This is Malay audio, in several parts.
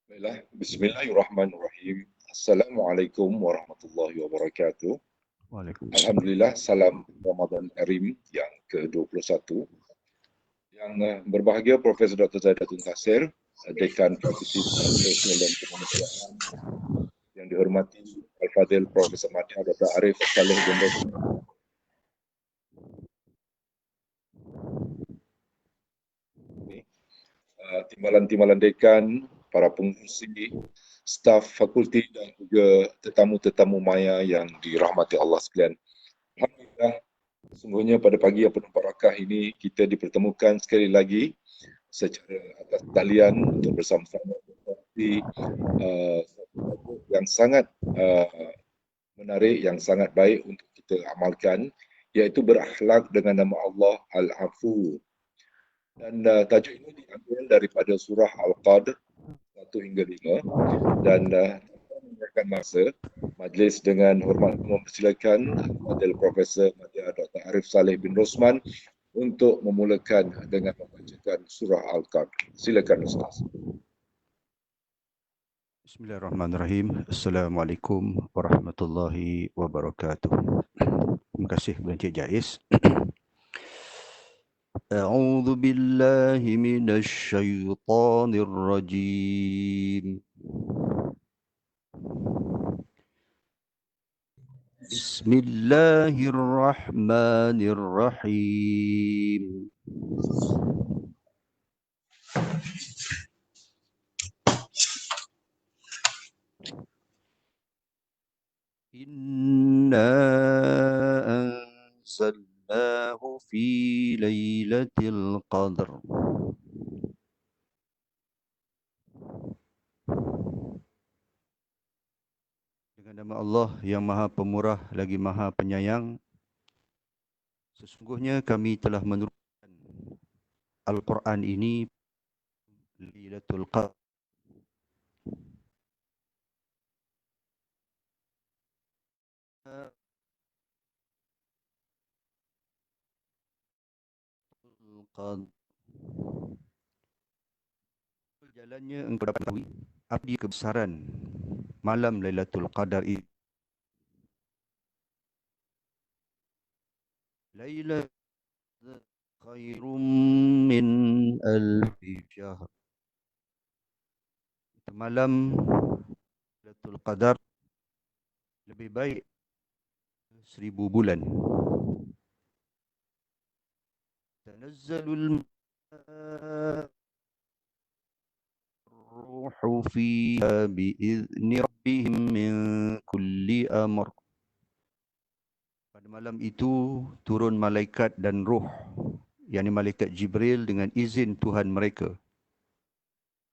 Baiklah, Bismillahirrahmanirrahim. Assalamualaikum warahmatullahi wabarakatuh. Waalaikumsalam. Alhamdulillah, salam Ramadan Karim yang ke-21. Yang berbahagia Profesor Dr. Zaidatun Kasir, Dekan Fakulti Sosial dan Kemanusiaan. Yang dihormati Al-Fadhil Profesor Madya Dr. Arif Saleh bin Rosman. Timbalan-timbalan dekan, para pengurusi, staf fakulti dan juga tetamu-tetamu maya yang dirahmati Allah sekalian. Alhamdulillah, sungguhnya pada pagi yang penuh barakah ini kita dipertemukan sekali lagi secara atas talian untuk bersama-sama seperti yang sangat menarik, yang sangat baik untuk kita amalkan, iaitu berakhlak dengan nama Allah Al-Afu. Dan tajuk ini diambil daripada surah Al-Qadr 1 hingga 5 dan tanpa masa, majlis dengan hormat mempersilakan Al-Fadhil Profesor Madya Dr. Arif Saleh bin Rosman untuk memulakan dengan membacakan surah Al-Qadr. Silakan Ustaz. Bismillahirrahmanirrahim. Assalamualaikum warahmatullahi wabarakatuh. Terima kasih kepada Encik Jais. A'udzu billahi minasy syaithanir rajim. Bismillahirrahmanirrahim. Inna anzalnahu fi lailatul qadr. Dengan nama Allah yang Maha Pemurah lagi Maha Penyayang, sesungguhnya kami telah menurunkan Al-Quran ini Lailatul Qadr. Jalannya engkau dapat tahu apa dia kebesaran malam Lailatul Qadar ini. Lailatul khairum min alfi syahr. Malam Lailatul Qadar lebih baik 1000 bulan. Tanazzalul ruhu fiha bi'izni rabbihim min kulli amr. Pada malam itu turun malaikat dan ruh, yakni malaikat Jibril dengan izin Tuhan mereka,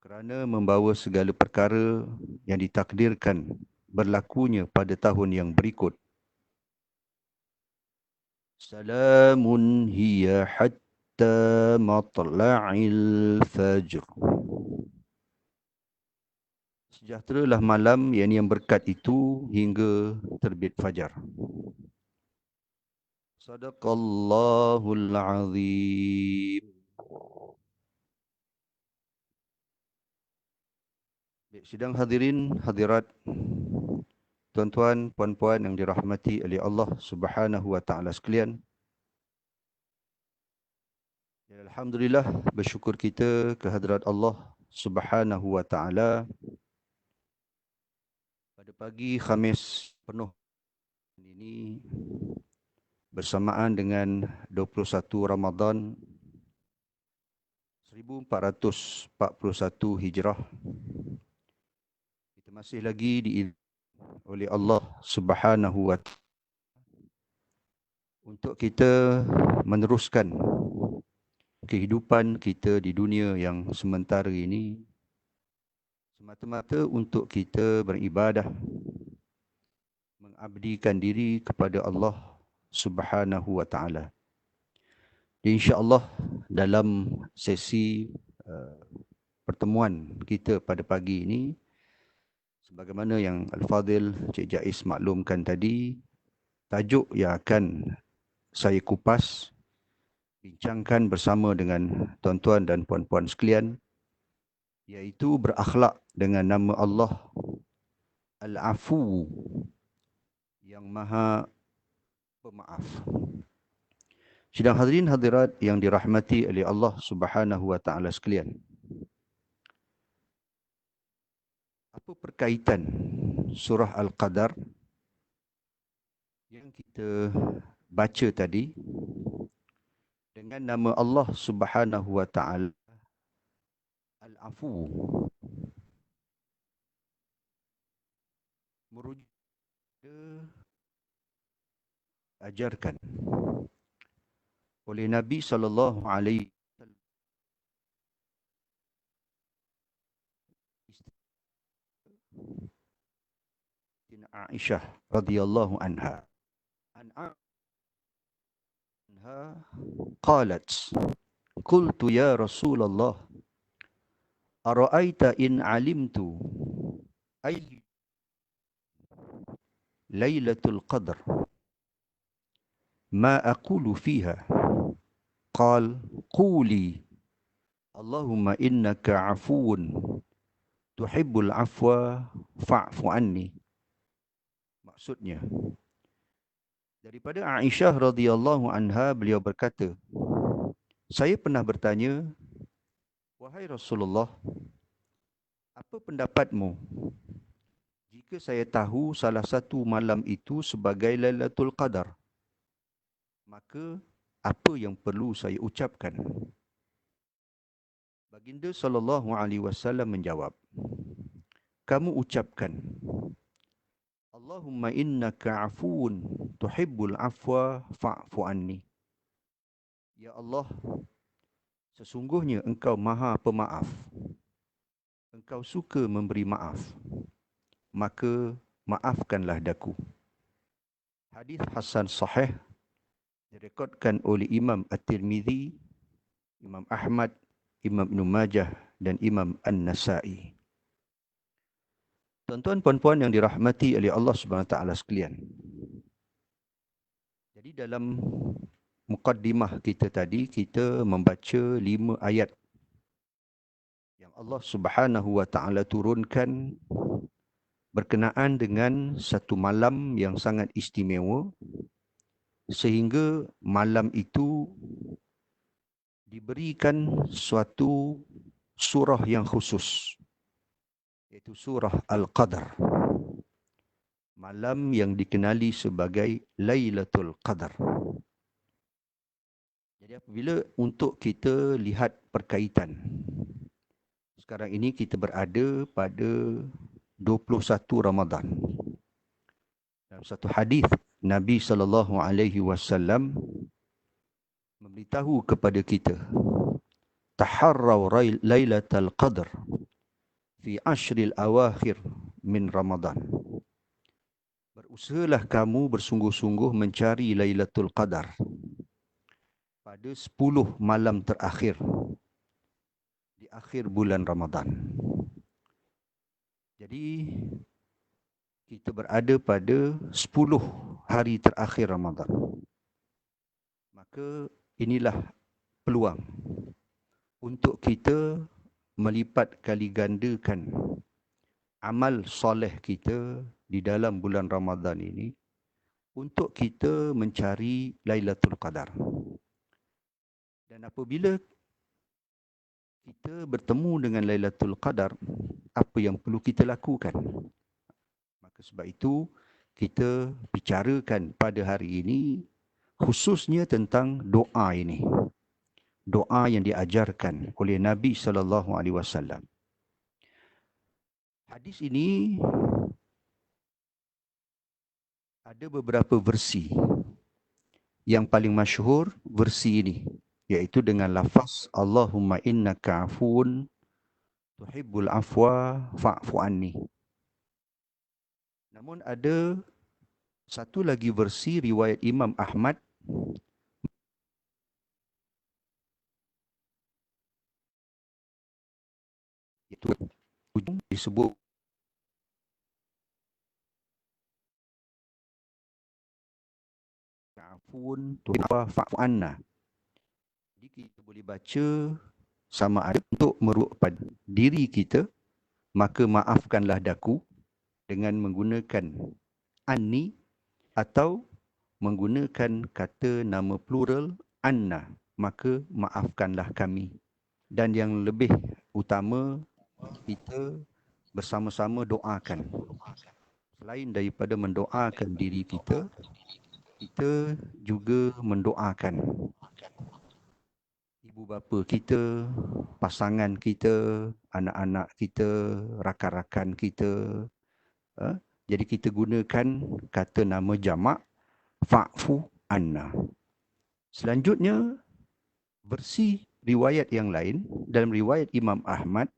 kerana membawa segala perkara yang ditakdirkan berlakunya pada tahun yang berikut. Salamun hiya hatta matla'il fajr. Sejahteralah malam yang berkat itu hingga terbit fajar. Sadaqallahul azim. Sidang hadirin, hadirat, tuan-tuan, puan-puan yang dirahmati oleh Allah Subhanahu wa taala sekalian. Alhamdulillah, bersyukur kita kehadrat Allah Subhanahu wa taala pada pagi Khamis penuh ini bersamaan dengan 21 Ramadan 1441 Hijrah. Kita masih lagi diizinkan oleh Allah Subhanahu wa taala untuk kita meneruskan kehidupan kita di dunia yang sementara ini semata-mata untuk kita beribadah, mengabdikan diri kepada Allah Subhanahu wa taala. Insya-Allah dalam sesi pertemuan kita pada pagi ini, sebagaimana yang Al-Fadhil Cik Jais maklumkan tadi, tajuk yang akan saya kupas bincangkan bersama dengan tuan-tuan dan puan-puan sekalian, iaitu berakhlak dengan nama Allah Al-Afu, yang Maha Pemaaf. Sidang hadirin hadirat yang dirahmati oleh Allah Subhanahu wa taala sekalian. Apa perkaitan surah Al-Qadar yang kita baca tadi dengan nama Allah Subhanahu wa taala Al-Afu? Merujuk ajarkan oleh Nabi sallallahu alaihi wasallam Aisyah radhiyallahu anha. Anha qalat, qultu ya Rasulullah, ara'aita in alimtu ay lailatul qadr ma aqulu fiha, qal quli Allahumma innaka afuun tuhibbul afwa fa'fu anni. Maksudnya, daripada Aisyah radhiyallahu anha, beliau berkata, saya pernah bertanya, wahai Rasulullah, apa pendapatmu jika saya tahu salah satu malam itu sebagai Lailatul Qadar? Maka apa yang perlu saya ucapkan? Baginda sallallahu alaihi wasallam menjawab, kamu ucapkan, Allahumma innaka afuun tuhibbul afwa fa'fu anni. Ya Allah, sesungguhnya engkau maha pemaaf. Engkau suka memberi maaf. Maka maafkanlah daku. Hadis hasan sahih direkodkan oleh Imam At-Tirmizi, Imam Ahmad, Imam Ibn Majah dan Imam An-Nasai. Tuan-tuan puan-puan yang dirahmati oleh Allah Subhanahu wa taala sekalian. Jadi dalam mukaddimah kita tadi, kita membaca 5 ayat yang Allah Subhanahu wa taala turunkan berkenaan dengan satu malam yang sangat istimewa, sehingga malam itu diberikan suatu surah yang khusus, iaitu surah Al-Qadar. Malam yang dikenali sebagai Lailatul Qadar. Jadi apabila untuk kita lihat perkaitan, sekarang ini kita berada pada 21 Ramadan. Dalam satu hadis Nabi sallallahu alaihi wasallam memberitahu kepada kita, taharraw lailatal qadr fi ashril awakhir min Ramadan. Berusahalah kamu bersungguh-sungguh mencari Lailatul Qadar pada 10 malam terakhir di akhir bulan Ramadan. Jadi kita berada pada 10 hari terakhir Ramadan. Maka inilah peluang untuk kita melipat kali gandakan amal soleh kita di dalam bulan Ramadan ini untuk kita mencari Lailatul Qadar. Dan apabila kita bertemu dengan Lailatul Qadar, apa yang perlu kita lakukan? Maka sebab itu kita bicarakan pada hari ini khususnya tentang doa ini. Doa yang diajarkan oleh Nabi sallallahu alaihi wasallam. Hadis ini ada beberapa versi. Yang paling masyhur versi ini, iaitu dengan lafaz Allahumma innaka afuun tuhibbul afwa fa'fu anni. Namun ada satu lagi versi riwayat Imam Ahmad itu ujung disebut afuun tuhibbul afwa fa'fu anna. kita boleh baca sama ada untuk merujuk pada diri kita, maka maafkanlah daku dengan menggunakan anni, atau menggunakan kata nama plural anna, maka maafkanlah kami. Dan yang lebih utama, kita bersama-sama doakan. Selain daripada mendoakan diri kita, kita juga mendoakan ibu bapa kita, pasangan kita, anak-anak kita, rakan-rakan kita. Jadi kita gunakan kata nama jamak fa'fu anna. Selanjutnya, versi riwayat yang lain, dalam riwayat Imam Ahmad,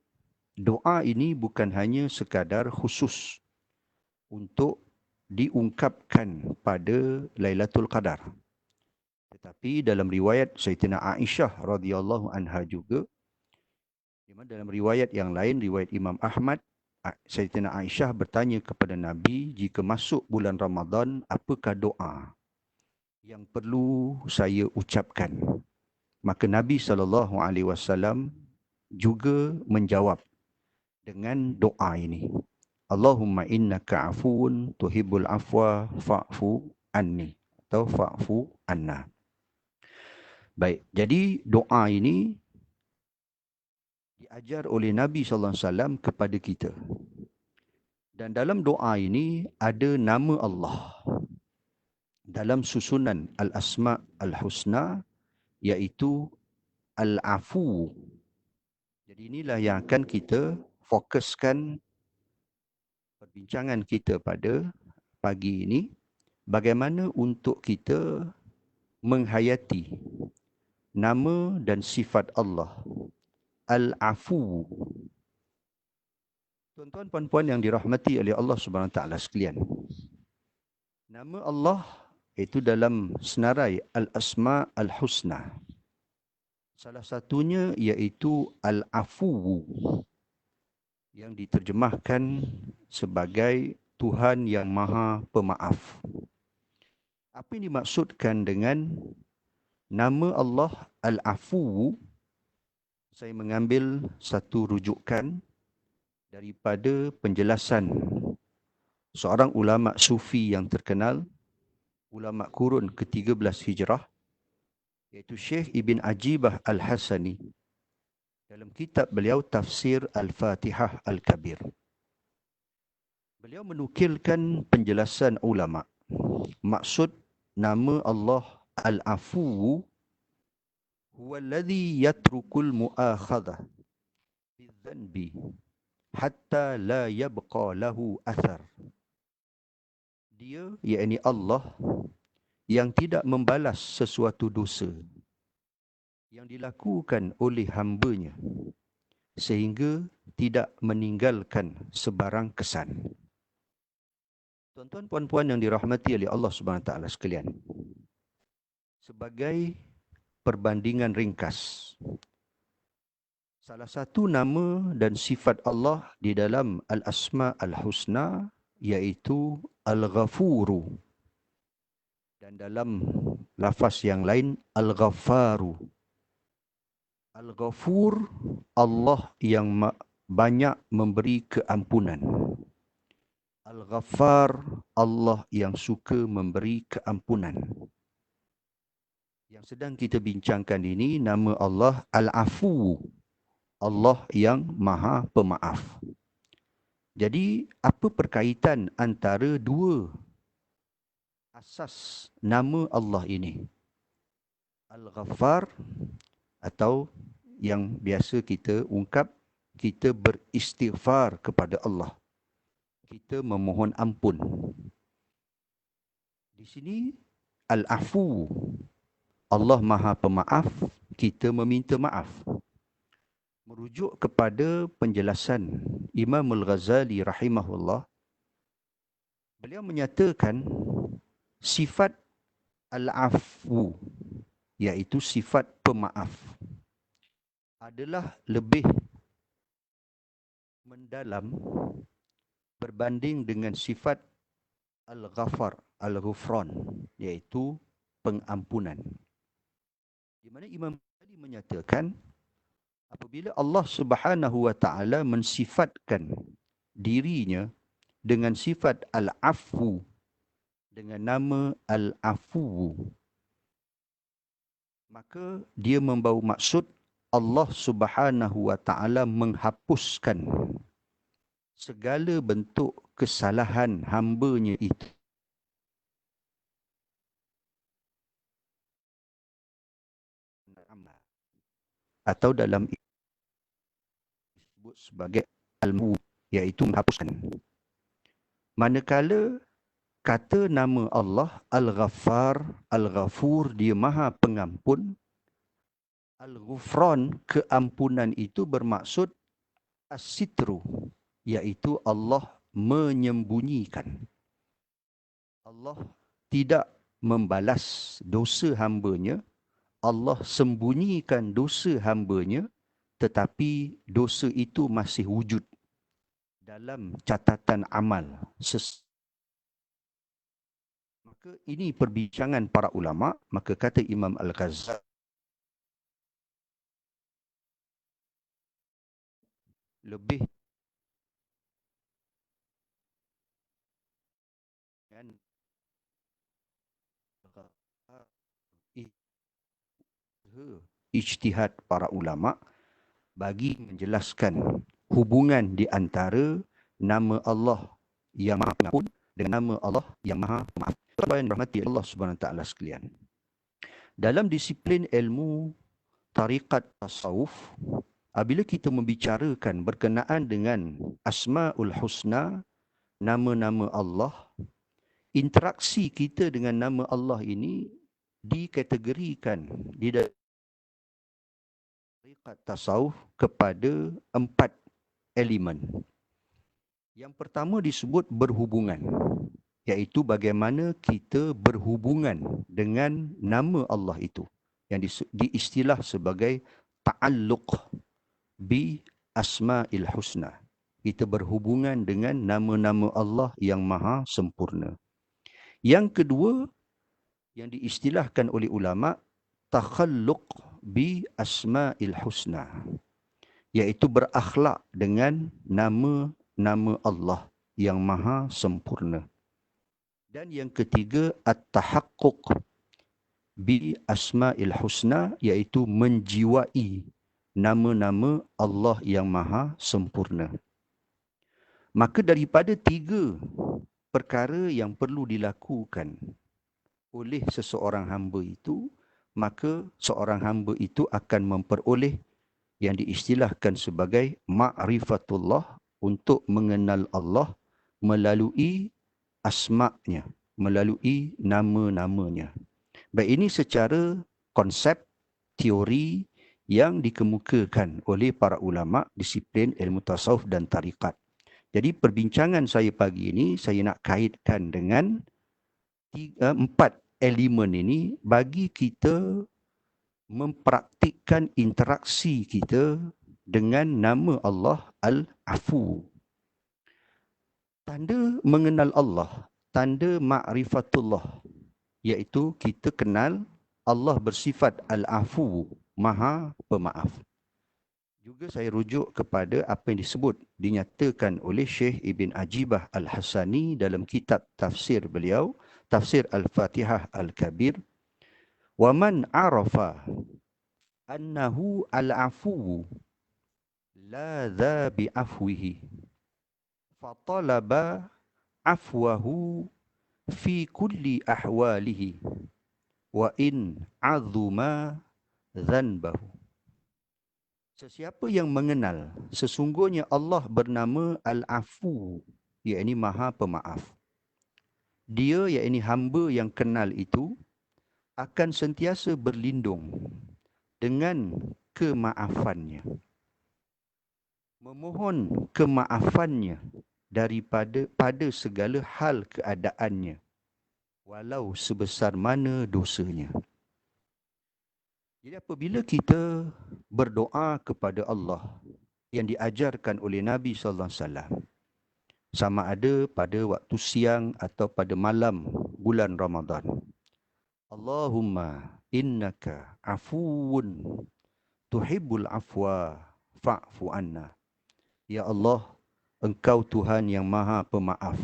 doa ini bukan hanya sekadar khusus untuk diungkapkan pada Lailatul Qadar. Tetapi dalam riwayat Sayyidina Aisyah radhiyallahu anha juga, di mana dalam riwayat yang lain, riwayat Imam Ahmad, Sayyidina Aisyah bertanya kepada Nabi, jika masuk bulan Ramadan, apakah doa yang perlu saya ucapkan? Maka Nabi SAW juga menjawab dengan doa ini. Allahumma innaka afuun tuhibbul afwa fa'fu anni, atau fa'fu anna. Baik, jadi doa ini diajar oleh Nabi SAW kepada kita. Dan dalam doa ini ada nama Allah dalam susunan Al-Asma' Al-Husna, iaitu Al-Afu. Jadi inilah yang akan kita fokuskan perbincangan kita pada pagi ini, bagaimana untuk kita menghayati nama dan sifat Allah Al-Afu. Tuan-tuan puan-puan yang dirahmati oleh Allah Subhanahu Wa Taala sekalian, nama Allah itu dalam senarai Al-Asma' Al-Husna, salah satunya iaitu Al-Afu, yang diterjemahkan sebagai Tuhan yang Maha Pemaaf. Apa yang dimaksudkan dengan nama Allah Al-Afu? Saya mengambil satu rujukan daripada penjelasan seorang ulama sufi yang terkenal, ulama kurun ke-13 Hijrah, iaitu Syekh Ibn Ajibah Al-Hasani, dalam kitab beliau Tafsir Al-Fatihah Al-Kabir. Beliau menukilkan penjelasan ulama. Maksud nama Allah Al-Afu huwa alladhi yatrukul mu'akhadah bidzanbi hatta la yabqa lahu athar. Dia, yakni Allah, yang tidak membalas sesuatu dosa yang dilakukan oleh hamba-Nya sehingga tidak meninggalkan sebarang kesan. Tuan-tuan puan-puan yang dirahmati oleh Allah Subhanahu Wa Taala sekalian, sebagai perbandingan ringkas, salah satu nama dan sifat Allah di dalam Al-Asma' Al-Husna iaitu Al-Ghafuru. Dan dalam lafaz yang lain Al-Ghaffaru. Al-Ghafur, Allah yang banyak memberi keampunan. Al-Ghaffar, Allah yang suka memberi keampunan. Yang sedang kita bincangkan ini nama Allah Al-Afu, Allah yang Maha Pemaaf. Jadi apa perkaitan antara dua asas nama Allah ini? Al-Ghaffar, atau yang biasa kita ungkap, kita beristighfar kepada Allah, kita memohon ampun. Di sini Al-Afu, Allah Maha Pemaaf, kita meminta maaf. Merujuk kepada penjelasan Imam Al-Ghazali rahimahullah, beliau menyatakan sifat Al-Afu, iaitu sifat pemaaf, adalah lebih mendalam berbanding dengan sifat Al-Ghaffar, Al-Ghufran, iaitu pengampunan. Di mana Imam tadi menyatakan apabila Allah Subhanahu wa taala mensifatkan dirinya dengan sifat al-afu, dengan nama al-afu, maka dia membawa maksud Allah Subhanahu wa taala menghapuskan segala bentuk kesalahan hamba-Nya itu. Atau dalam disebut sebagai al-mu, iaitu menghapuskan. Manakala kata nama Allah Al-Ghaffar, Al-Ghafur, dia Maha Pengampun. Al-Ghufran, keampunan itu bermaksud as-sitru, iaitu Allah menyembunyikan. Allah tidak membalas dosa hamba-Nya, Allah sembunyikan dosa hamba-Nya, tetapi dosa itu masih wujud dalam catatan amal. Maka ini perbincangan para ulama. Maka kata Imam Al-Ghazali, lebih dengan ijtihad para ulama bagi menjelaskan hubungan di antara nama Allah yang Maha Pengampun dengan nama Allah yang Maha Pemaaf. Tuan-tuan yang dirahmati Allah Subhanahu Wa Taala sekalian, dalam disiplin ilmu tarikat tasawuf, apabila kita membicarakan berkenaan dengan Asmaul Husna, nama-nama Allah, interaksi kita dengan nama Allah ini dikategorikan di dalam tarikat tasawuf kepada 4 elemen. Yang pertama disebut berhubungan, iaitu bagaimana kita berhubungan dengan nama Allah itu, yang diistilah sebagai ta'alluq bi asma'il husna. Kita berhubungan dengan nama-nama Allah yang maha sempurna. Yang kedua, yang diistilahkan oleh ulama, takhalluq bi asma'il husna, iaitu berakhlak dengan nama-nama Allah yang maha sempurna. Dan yang ketiga, at-tahaqquq bi asma'il husna, iaitu menjiwai nama-nama Allah yang maha sempurna. Maka daripada 3 perkara yang perlu dilakukan oleh seseorang hamba itu, maka seorang hamba itu akan memperoleh yang diistilahkan sebagai ma'rifatullah, untuk mengenal Allah melalui asma'-Nya, melalui nama-namanya. Baik, ini secara konsep teori yang dikemukakan oleh para ulama disiplin ilmu tasawuf dan tarikat. Jadi perbincangan saya pagi ini, saya nak kaitkan dengan 4 elemen ini bagi kita mempraktikkan interaksi kita dengan nama Allah Al-Afu. Tanda mengenal Allah, tanda ma'rifatullah, iaitu kita kenal Allah bersifat Al-Afu, Maha Pemaaf. Juga saya rujuk kepada apa yang disebut, dinyatakan oleh Syekh Ibn Ajibah Al-Hasani dalam kitab tafsir beliau, Tafsir Al-Fatihah Al-Kabir. Wa man arafa annahu al-afu la dha bi'afwihi fatalaba afwahu fi kulli ahwalihi wa in azuma dhanbahu. Sesiapa yang mengenal sesungguhnya Allah bernama Al-Afu, iaitu Maha Pemaaf, dia, iaitu hamba yang kenal itu, akan sentiasa berlindung dengan kemaafannya, memohon kemaafannya pada segala hal keadaannya, walau sebesar mana dosanya. Jadi apabila kita berdoa kepada Allah yang diajarkan oleh Nabi SAW, sama ada pada waktu siang atau pada malam bulan Ramadan, Allahumma innaka afuun tuhibbul afwa fa'fu anna. Ya Allah, Engkau Tuhan yang Maha Pemaaf,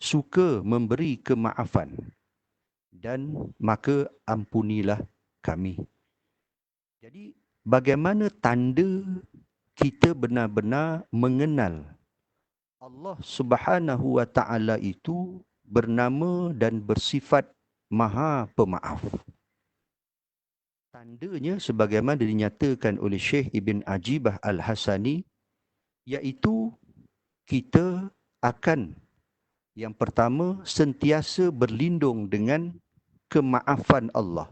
suka memberi kemaafan, dan maka ampunilah kami. Jadi bagaimana tanda kita benar-benar mengenal Allah Subhanahu wa Ta'ala itu bernama dan bersifat Maha Pemaaf? Tandanya sebagaimana dinyatakan oleh Syekh Ibn Ajibah Al-Hasani, iaitu kita akan yang pertama sentiasa berlindung dengan kemaafan Allah.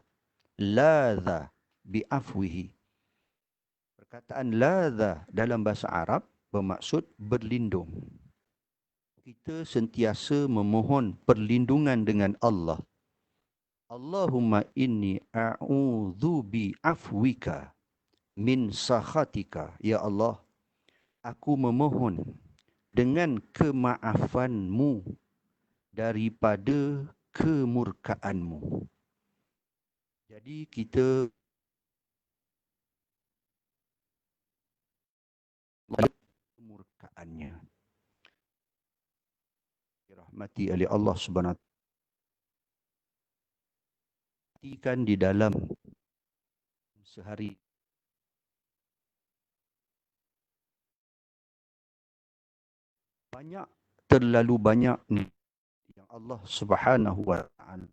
Ladha bi'afwihi. Perkataan ladha dalam bahasa Arab bermaksud berlindung. Kita sentiasa memohon perlindungan dengan Allah. Allahumma inni a'udzu bi'afwika min sakhatika. Ya Allah, aku memohon dengan kemaafanmu daripada kemurkaanmu. Jadi kita kemurkaannya. Dirahmati oleh Allah Subhanahu wa Ta'ala. Perhatikan di dalam sehari terlalu banyak yang Allah Subhanahu wa Ta'ala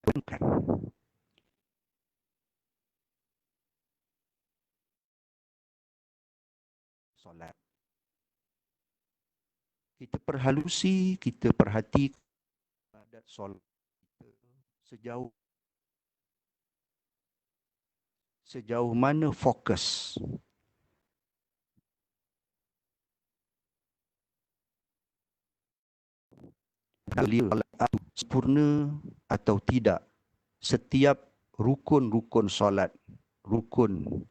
berikan. Solat. Kita perhalusi, kita perhati adat solat kita sejauh mana fokus. Sempurna atau tidak setiap rukun-rukun solat, rukun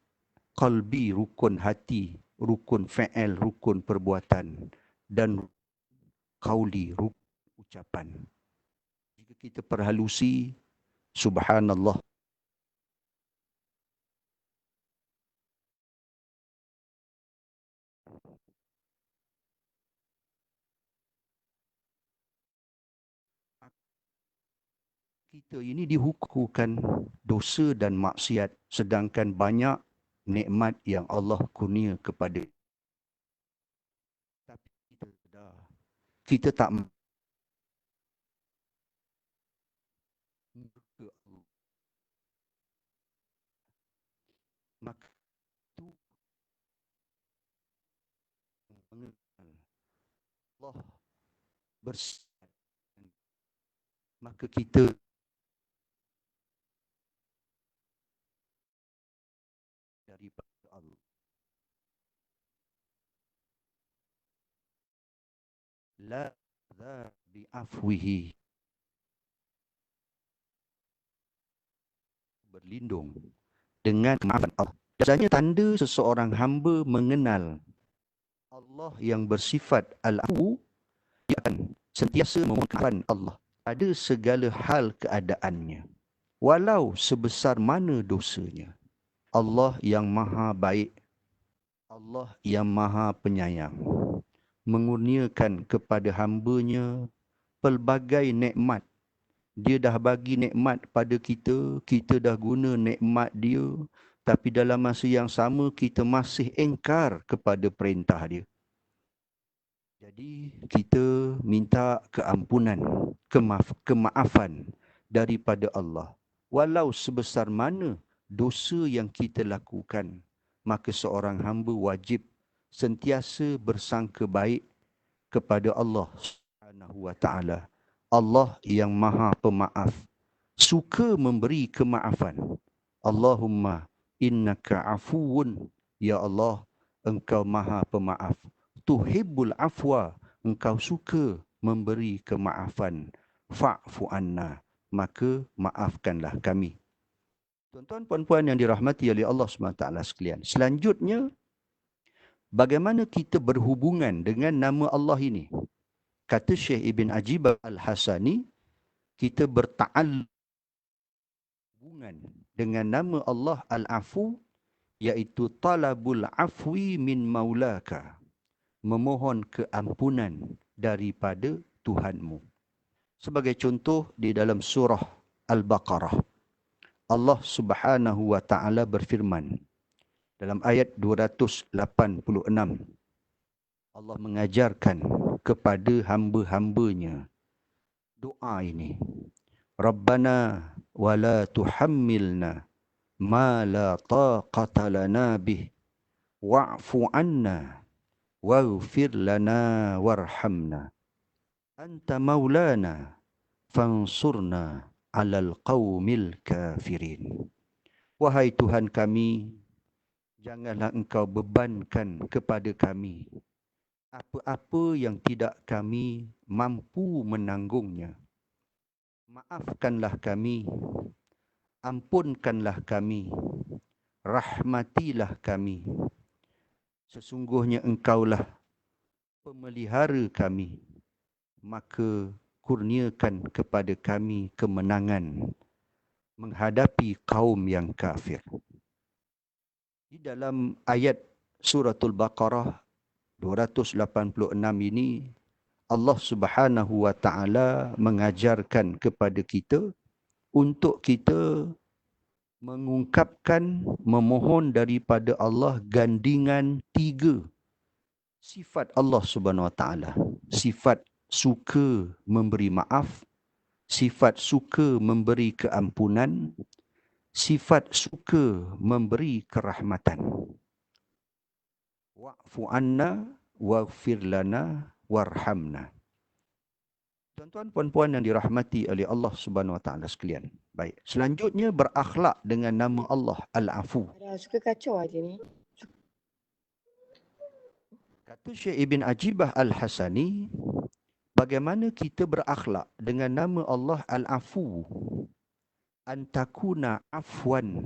qalbi, rukun hati, rukun fi'il, rukun perbuatan, dan qauli, rukun ucapan. Jika kita perhalusi, subhanallah, kita ini dihukumkan dosa dan maksiat, sedangkan banyak nikmat yang Allah kurnia kepada kita. Tapi kita tak maka itu Allah bersih, maka kita daripada Allah. La dha bi'afwihi, berlindung dengan kemaafan Allah. Biasanya tanda seseorang hamba mengenal Allah yang bersifat al-afu, dia akan sentiasa memohon Allah pada segala hal keadaannya, walau sebesar mana dosanya. Allah yang maha baik, Allah yang maha penyayang, mengurniakan kepada hamba-Nya pelbagai nikmat. Dia dah bagi nikmat pada kita, kita dah guna nikmat dia, tapi dalam masa yang sama kita masih engkar kepada perintah dia. Jadi kita minta keampunan, kemaafan daripada Allah. Walau sebesar mana dosa yang kita lakukan, maka seorang hamba wajib sentiasa bersangka baik kepada Allah Subhanahu wa Ta'ala. Allah yang maha pemaaf, suka memberi kemaafan. Allahumma innaka afuwun, ya Allah, engkau maha pemaaf. Tuhibbul afwa, engkau suka memberi kemaafan. Fa'fu anna, maka maafkanlah kami. Tuan-tuan puan-puan yang dirahmati oleh Allah SWT sekalian. Selanjutnya, bagaimana kita berhubungan dengan nama Allah ini? Kata Syekh Ibn Ajibah Al-Hasani, kita berta'alluq hubungan dengan nama Allah Al-Afu, iaitu talabul afwi min maulaka, memohon keampunan daripada Tuhanmu. Sebagai contoh, di dalam surah Al-Baqarah, Allah Subhanahu wa taala berfirman dalam ayat 286. Allah mengajarkan kepada hamba-hambanya doa ini. Rabbana wala tuhammilna ma la taqata lana bih wa'fu anna waghfir lana warhamna anta maulana fansurna 'alal qaumil kafirin. Wahai Tuhan kami, janganlah engkau bebankan kepada kami apa-apa yang tidak kami mampu menanggungnya. Maafkanlah kami, ampunkanlah kami, rahmatilah kami. Sesungguhnya engkaulah pemelihara kami, maka kurniakan kepada kami kemenangan menghadapi kaum yang kafir. Di dalam ayat suratul Baqarah 286 ini, Allah Subhanahu wa taala mengajarkan kepada kita untuk kita mengungkapkan, memohon daripada Allah gandingan 3 sifat Allah Subhanahu wa taala. Sifat suka memberi maaf, sifat suka memberi keampunan, sifat suka memberi kerahmatan. Wa'fu anna waghfir lana warhamna. Tuan-tuan puan-puan yang dirahmati oleh Allah Subhanahu wa taala sekalian. Baik, selanjutnya berakhlak dengan nama Allah Al-Afu. Suka kacau aja ni. Kata Syekh Ibn Ajibah Al-Hasani, bagaimana kita berakhlak dengan nama Allah Al-Afu? Antakuna afwan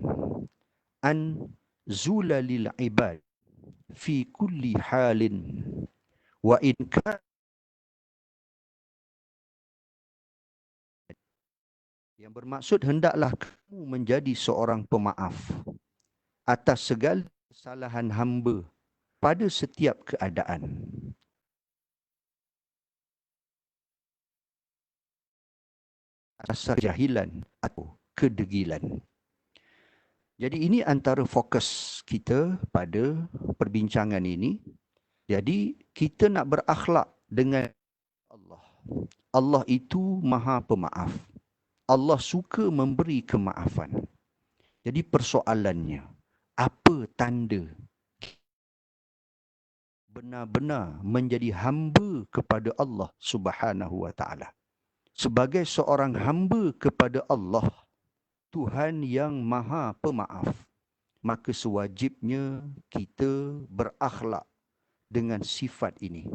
an zulalil ibad fi kulli halin wa in kana, yang bermaksud hendaklah kamu menjadi seorang pemaaf atas segala kesalahan hamba pada setiap keadaan. Atas kejahilan atau kedegilan. Jadi ini antara fokus kita pada perbincangan ini. Jadi kita nak berakhlak dengan Allah. Allah itu maha pemaaf. Allah suka memberi kemaafan. Jadi persoalannya, apa tanda benar-benar menjadi hamba kepada Allah Subhanahu wa taala? Sebagai seorang hamba kepada Allah, Tuhan yang maha pemaaf, maka sewajibnya kita berakhlak dengan sifat ini.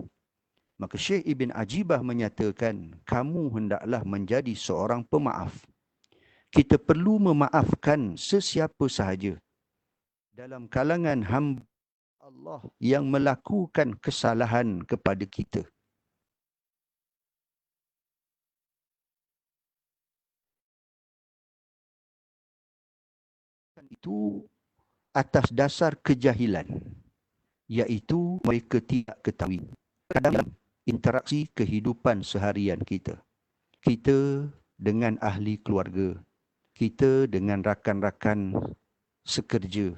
Maka Syekh Ibn Ajibah menyatakan, kamu hendaklah menjadi seorang pemaaf. Kita perlu memaafkan sesiapa sahaja dalam kalangan hamba Allah yang melakukan kesalahan kepada kita. Itu atas dasar kejahilan, iaitu mereka tidak ketahui. Dalam interaksi kehidupan seharian kita, kita dengan ahli keluarga, kita dengan rakan-rakan sekerja,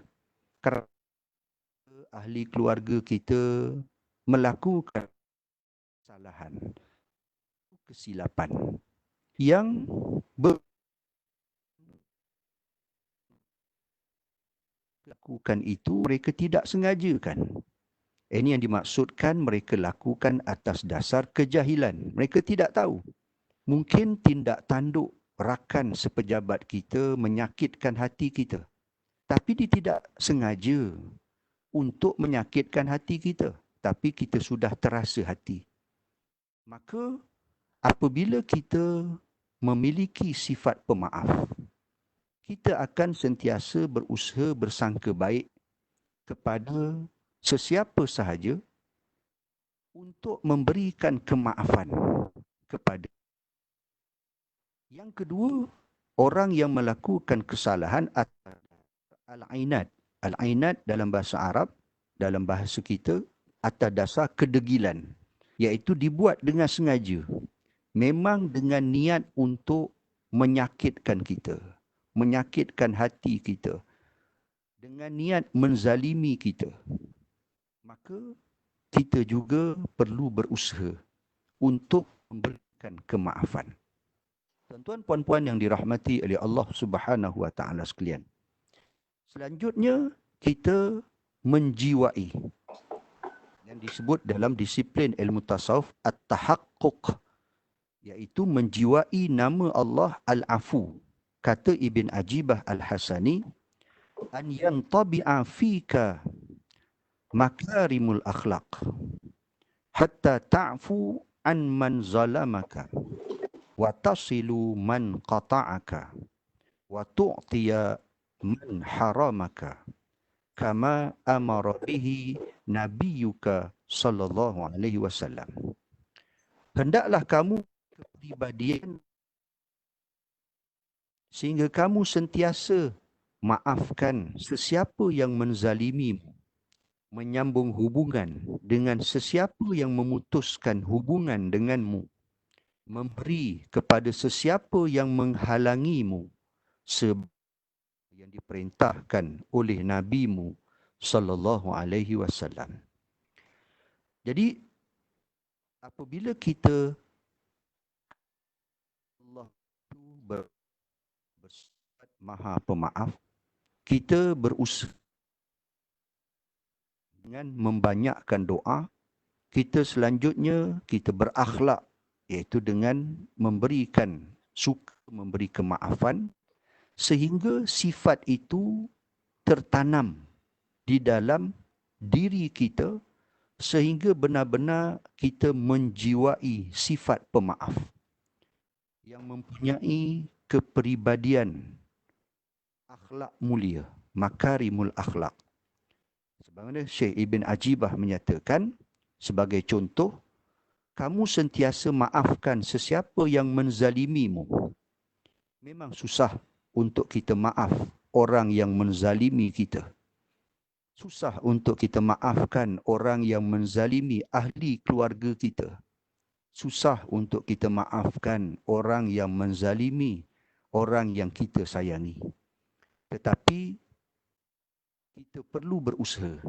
kerana ahli keluarga kita melakukan kesalahan, kesilapan yang lakukan itu mereka tidak sengajakan. Ini yang dimaksudkan mereka lakukan atas dasar kejahilan. Mereka tidak tahu. Mungkin tindak tanduk rakan sepejabat kita menyakitkan hati kita. Tapi dia tidak sengaja untuk menyakitkan hati kita. Tapi kita sudah terasa hati. Maka apabila kita memiliki sifat pemaaf, kita akan sentiasa berusaha bersangka baik kepada sesiapa sahaja untuk memberikan kemaafan kepada. Yang kedua, orang yang melakukan kesalahan atau al-ainat. Al-ainat dalam bahasa Arab, dalam bahasa kita, atas dasar kedegilan, iaitu dibuat dengan sengaja. Memang dengan niat untuk menyakitkan kita, menyakitkan hati kita, dengan niat menzalimi kita. Maka kita juga perlu berusaha untuk memberikan kemaafan. Tuan-tuan puan-puan yang dirahmati oleh Allah Subhanahu wa taala sekalian. Selanjutnya kita menjiwai yang disebut dalam disiplin ilmu tasawuf at-tahaqquq, iaitu menjiwai nama Allah Al-Afu. Kata Ibn Ajibah Al-Hasani, an yantabi'a fika makarimul akhlaq hatta ta'fu an man zalamaka wa tasilu man qata'aka wa tu'tiya man haramaka kama amara bihi nabiyuka sallallahu alaihi wasallam. Hendaklah kamu kepribadian sehingga kamu sentiasa maafkan sesiapa yang menzalimimu, menyambung hubungan dengan sesiapa yang memutuskan hubungan denganmu, memberi kepada sesiapa yang menghalangimu yang diperintahkan oleh nabimu sallallahu alaihi wasallam. Jadi apabila kita Allah itu bersifat Maha Pemaaf, kita berusaha dengan membanyakkan doa. Kita selanjutnya kita berakhlak, iaitu dengan memberikan suka memberi kemaafan, sehingga sifat itu tertanam di dalam diri kita, sehingga benar-benar kita menjiwai sifat pemaaf yang mempunyai kepribadian akhlak mulia, makarimul akhlak. Sebagaimana Syekh Ibn Ajibah menyatakan, sebagai contoh, kamu sentiasa maafkan sesiapa yang menzalimimu. Memang susah untuk kita maaf orang yang menzalimi kita. Susah untuk kita maafkan orang yang menzalimi ahli keluarga kita. Susah untuk kita maafkan orang yang menzalimi orang yang kita sayangi. Tetapi kita perlu berusaha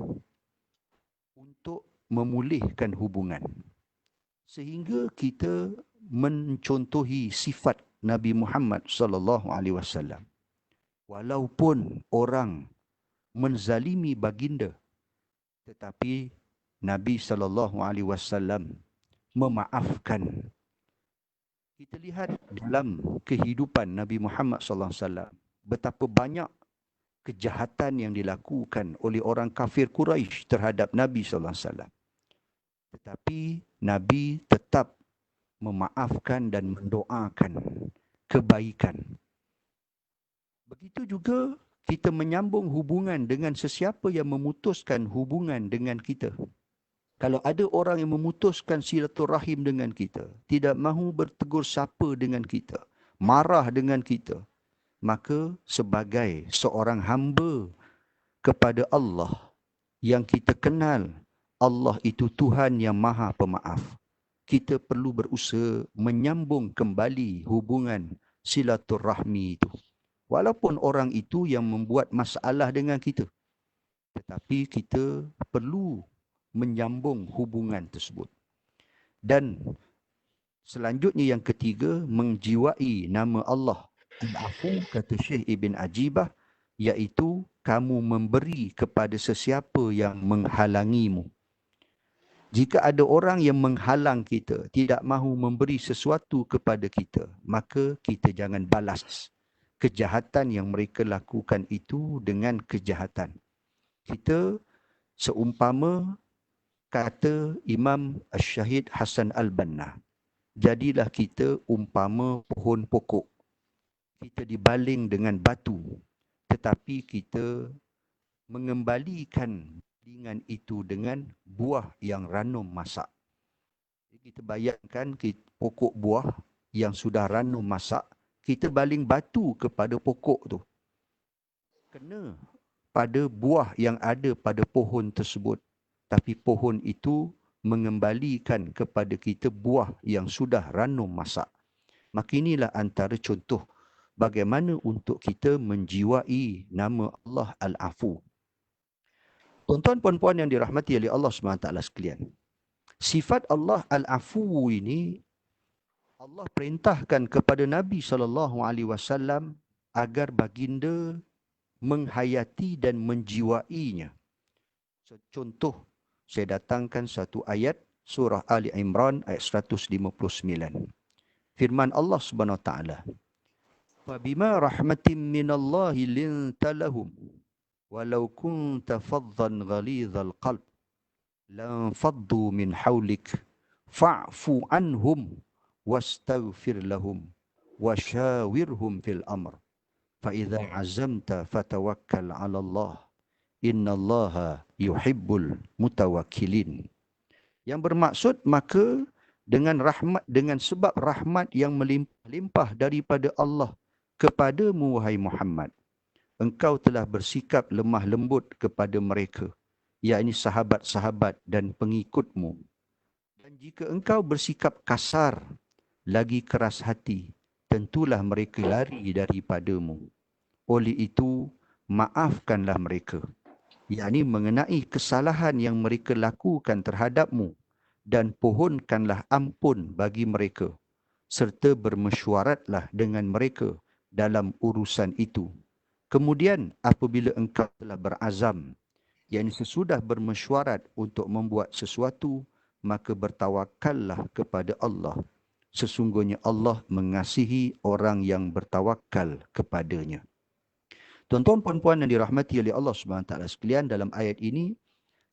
untuk memulihkan hubungan, sehingga kita mencontohi sifat Nabi Muhammad sallallahu alaihi wasallam. Walaupun orang menzalimi baginda, tetapi Nabi sallallahu alaihi wasallam memaafkan. Kita lihat dalam kehidupan Nabi Muhammad sallallahu alaihi wasallam betapa banyak kejahatan yang dilakukan oleh orang kafir Quraisy terhadap Nabi sallallahu alaihi wasallam. Tetapi Nabi tetap memaafkan dan mendoakan kebaikan. Begitu juga kita menyambung hubungan dengan sesiapa yang memutuskan hubungan dengan kita. Kalau ada orang yang memutuskan silaturahim dengan kita, tidak mahu bertegur sapa dengan kita, marah dengan kita, maka sebagai seorang hamba kepada Allah yang kita kenal, Allah itu Tuhan yang Maha Pemaaf, kita perlu berusaha menyambung kembali hubungan silaturahmi itu. Walaupun orang itu yang membuat masalah dengan kita, tetapi kita perlu menyambung hubungan tersebut. Dan selanjutnya yang ketiga, menjiwai nama Allah Al-Afu, kata Syekh Ibn Ajibah, iaitu kamu memberi kepada sesiapa yang menghalangimu. Jika ada orang yang menghalang kita, tidak mahu memberi sesuatu kepada kita, maka kita jangan balas kejahatan yang mereka lakukan itu dengan kejahatan. Kita seumpama kata Imam Syahid Hasan Al-Banna, jadilah kita umpama pohon pokok. Kita dibaling dengan batu, tetapi kita mengembalikan balingan itu dengan buah yang ranum masak. Kita bayangkan pokok buah yang sudah ranum masak, kita baling batu kepada pokok tu. Kena pada buah yang ada pada pohon tersebut. Tapi pohon itu mengembalikan kepada kita buah yang sudah ranum masak. Maka inilah antara contoh bagaimana untuk kita menjiwai nama Allah Al-Afu. Tuan-tuan puan-puan yang dirahmati oleh Allah SWT sekalian. Sifat Allah Al-Afu ini Allah perintahkan kepada Nabi SAW agar baginda menghayati dan menjiwainya. Contoh, saya datangkan satu ayat surah Ali Imran ayat 159. Firman Allah Subhanahu wa taala, "Fabima rahmatin minallahi linta lahum walau kunta faddan ghalidhal qalb lan faddu min hawlik fa'fu anhum wastaghfir lahum washawirhum fil amr fa idza azamta fatawakkal 'ala Allah innallaha yuhibbul mutawakkilin." Yang bermaksud, maka dengan sebab rahmat yang melimpah daripada Allah kepadamu wahai Muhammad, engkau telah bersikap lemah lembut kepada mereka, yakni sahabat-sahabat dan pengikutmu. Dan jika engkau bersikap kasar, lagi keras hati, tentulah mereka lari daripadamu. Oleh itu, maafkanlah mereka, yakni mengenai kesalahan yang mereka lakukan terhadapmu, dan pohonkanlah ampun bagi mereka, serta bermesyuaratlah dengan mereka dalam urusan itu. Kemudian apabila engkau telah berazam, yakni sesudah bermesyuarat untuk membuat sesuatu, maka bertawakallah kepada Allah. Sesungguhnya Allah mengasihi orang yang bertawakal kepadanya. Tuan-tuan puan-puan yang dirahmati oleh Allah SWT sekalian, dalam ayat ini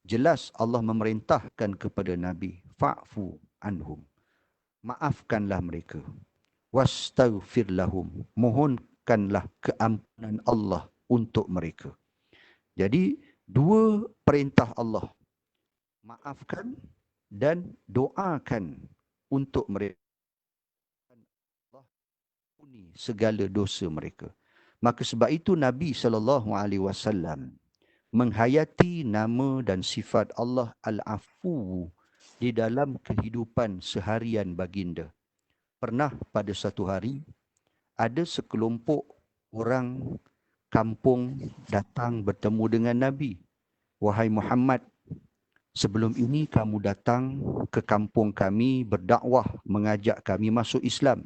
jelas Allah memerintahkan kepada Nabi, fa'fu anhum, maafkanlah mereka, wastaghfir lahum, mohonkanlah keampunan Allah untuk mereka. Jadi dua perintah Allah, maafkan dan doakan untuk mereka, Allah ampuni segala dosa mereka. Maka sebab itu Nabi SAW menghayati nama dan sifat Allah Al-Afu di dalam kehidupan seharian baginda. Pernah pada satu hari, ada sekelompok orang kampung datang bertemu dengan Nabi. Wahai Muhammad, sebelum ini kamu datang ke kampung kami berdakwah, mengajak kami masuk Islam.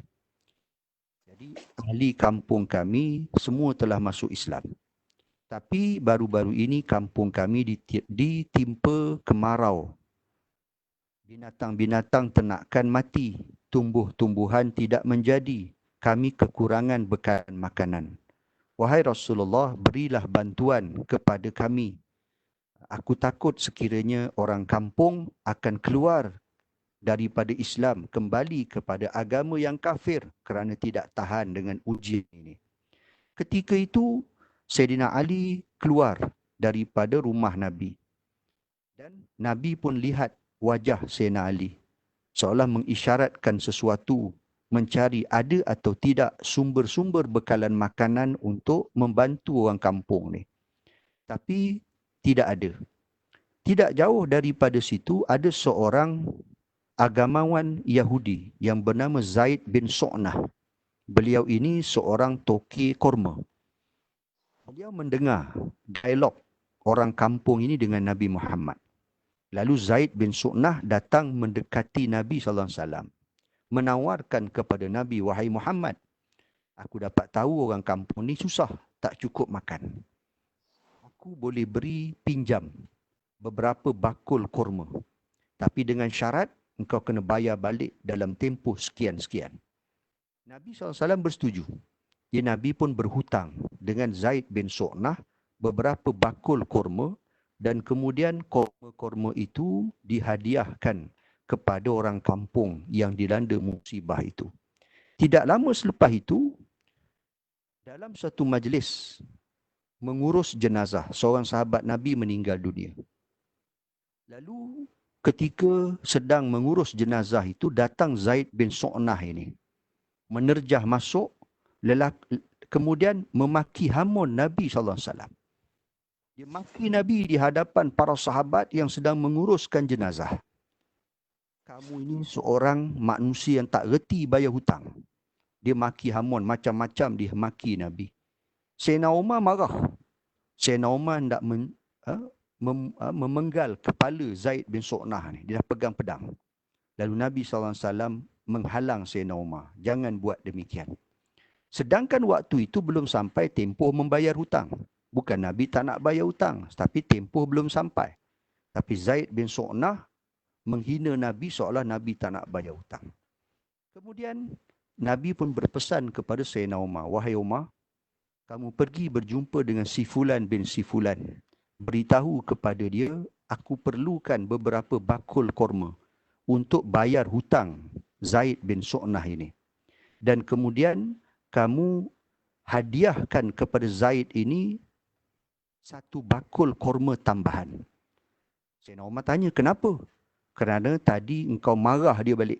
Jadi ahli kampung kami semua telah masuk Islam. Tapi baru-baru ini kampung kami ditimpa kemarau. Binatang-binatang ternakan mati, tumbuh-tumbuhan tidak menjadi. Kami kekurangan bekalan makanan. Wahai Rasulullah, berilah bantuan kepada kami. Aku takut sekiranya orang kampung akan keluar daripada Islam, kembali kepada agama yang kafir kerana tidak tahan dengan ujian ini. Ketika itu, Sayyidina Ali keluar daripada rumah Nabi. Dan Nabi pun lihat wajah Sayyidina Ali, seolah mengisyaratkan sesuatu, mencari ada atau tidak sumber-sumber bekalan makanan untuk membantu orang kampung ni. Tapi tidak ada. Tidak jauh daripada situ ada seorang agamawan Yahudi yang bernama Zaid bin Su'nah. Beliau ini seorang toki korma. Beliau mendengar dialog orang kampung ini dengan Nabi Muhammad. Lalu Zaid bin Su'nah datang mendekati Nabi SAW. Menawarkan kepada Nabi, wahai Muhammad, aku dapat tahu orang kampung ni susah, tak cukup makan. Aku boleh beri pinjam beberapa bakul kurma. Tapi dengan syarat engkau kena bayar balik dalam tempoh sekian-sekian. Nabi SAW bersetuju. Nabi pun berhutang dengan Zaid bin Su'nah beberapa bakul kurma dan kemudian kurma-kurma itu dihadiahkan kepada orang kampung yang dilanda musibah itu. Tidak lama selepas itu, dalam satu majlis mengurus jenazah, seorang sahabat Nabi meninggal dunia. Lalu ketika sedang mengurus jenazah itu, datang Zaid bin Su'nah ini. Menerjah masuk, kemudian memaki hamun Nabi SAW. Dia maki Nabi di hadapan para sahabat yang sedang menguruskan jenazah. Kamu ini seorang manusia yang tak reti bayar hutang. Dia maki hamun, macam-macam dia maki Nabi. Sayyidina Umar marah. Sayyidina Umar hendak memenggal kepala Zaid bin Su'nah ni. Dia dah pegang pedang. Lalu Nabi SAW menghalang Sayyidina Umar. Jangan buat demikian. Sedangkan waktu itu belum sampai tempoh membayar hutang. Bukan Nabi tak nak bayar hutang, tapi tempoh belum sampai. Tapi Zaid bin Su'nah menghina Nabi seolah Nabi tak nak bayar hutang. Kemudian Nabi pun berpesan kepada Sayyidina Umar, wahai Umar, kamu pergi berjumpa dengan si Fulan bin si Fulan. Beritahu kepada dia, aku perlukan beberapa bakul kurma untuk bayar hutang Zaid bin Su'nah ini. Dan kemudian kamu hadiahkan kepada Zaid ini satu bakul kurma tambahan. Sayyidina Umar tanya, kenapa? Kerana tadi engkau marah dia balik.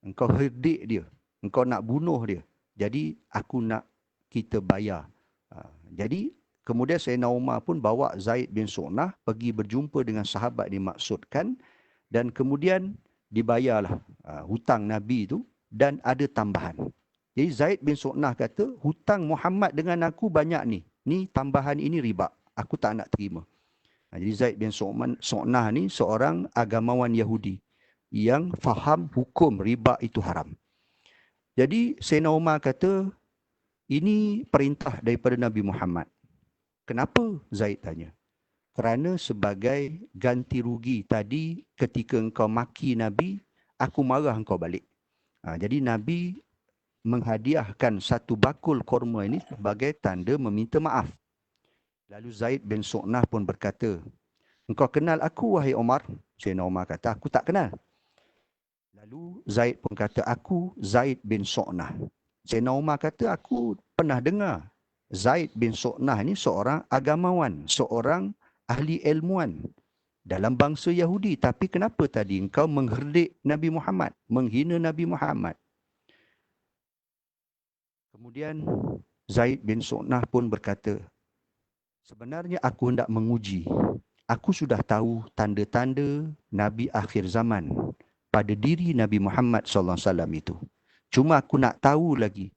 Engkau herdik dia. Engkau nak bunuh dia. Jadi aku nak kita bayar. Jadi kemudian Sayyidina Umar pun bawa Zaid bin Su'nah pergi berjumpa dengan sahabat dimaksudkan dan kemudian dibayarlah hutang Nabi itu dan ada tambahan. Jadi Zaid bin Su'nah kata, hutang Muhammad dengan aku banyak ni. Ni tambahan ini riba. Aku tak nak terima. Jadi Zaid bin Su'nah ni seorang agamawan Yahudi yang faham hukum riba itu haram. Jadi Sayyidina Umar kata, ini perintah daripada Nabi Muhammad. Kenapa? Zaid tanya. Kerana sebagai ganti rugi tadi ketika engkau maki Nabi, aku marah engkau balik. Jadi Nabi menghadiahkan satu bakul kurma ini sebagai tanda meminta maaf. Lalu Zaid bin Su'nah pun berkata, engkau kenal aku wahai Umar? Sayyidina Umar kata, aku tak kenal. Lalu Zaid pun kata, aku Zaid bin Su'nah. Sayyidina Umar kata, aku pernah dengar Zaid bin Su'nah ini seorang agamawan, seorang ahli ilmuwan dalam bangsa Yahudi. Tapi kenapa tadi engkau mengherdik Nabi Muhammad, menghina Nabi Muhammad? Kemudian Zaid bin Su'nah pun berkata, sebenarnya aku hendak menguji. Aku sudah tahu tanda-tanda Nabi akhir zaman pada diri Nabi Muhammad SAW itu. Cuma aku nak tahu lagi.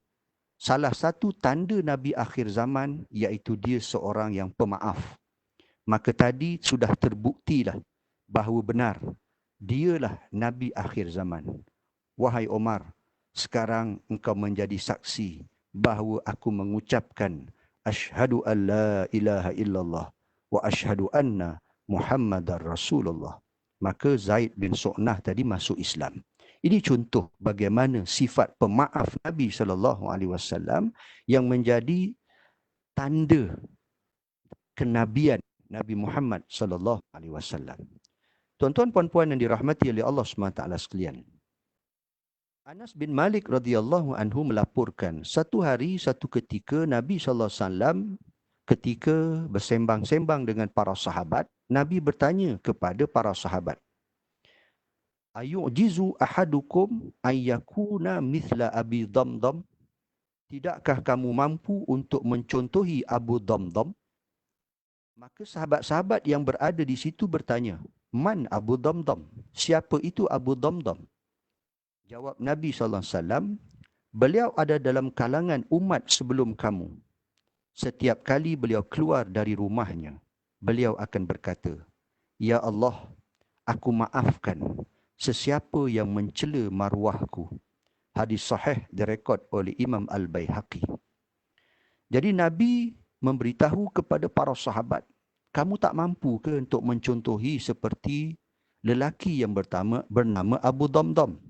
Salah satu tanda Nabi akhir zaman iaitu dia seorang yang pemaaf. Maka tadi sudah terbuktilah bahawa benar dialah Nabi akhir zaman. Wahai Umar, sekarang engkau menjadi saksi bahawa aku mengucapkan asyhadu an la ilaha illallah wa asyhadu anna Muhammadar Rasulullah. Maka Zaid bin Su'nah tadi masuk Islam. Ini contoh bagaimana sifat pemaaf Nabi SAW yang menjadi tanda kenabian Nabi Muhammad SAW. Tuan-tuan puan-puan yang dirahmati oleh Allah SWT sekalian. Anas bin Malik radhiyallahu anhu melaporkan satu hari satu ketika Nabi SAW ketika bersembang-sembang dengan para sahabat, Nabi bertanya kepada para sahabat, ayu'jizu ahadukum ayyakuna mithla Abi Damdam? Tidakkah kamu mampu untuk mencontohi Abu Damdam? Maka sahabat-sahabat yang berada di situ bertanya, man Abu Damdam? Siapa itu Abu Damdam? Jawab Nabi SAW, beliau ada dalam kalangan umat sebelum kamu. Setiap kali beliau keluar dari rumahnya, beliau akan berkata, ya Allah, aku maafkan sesiapa yang mencela maruahku. Hadis sahih direkod oleh Imam Al-Baihaqi. Jadi Nabi memberitahu kepada para sahabat, kamu tak mampu ke untuk mencontohi seperti lelaki yang bernama Abu Damdam.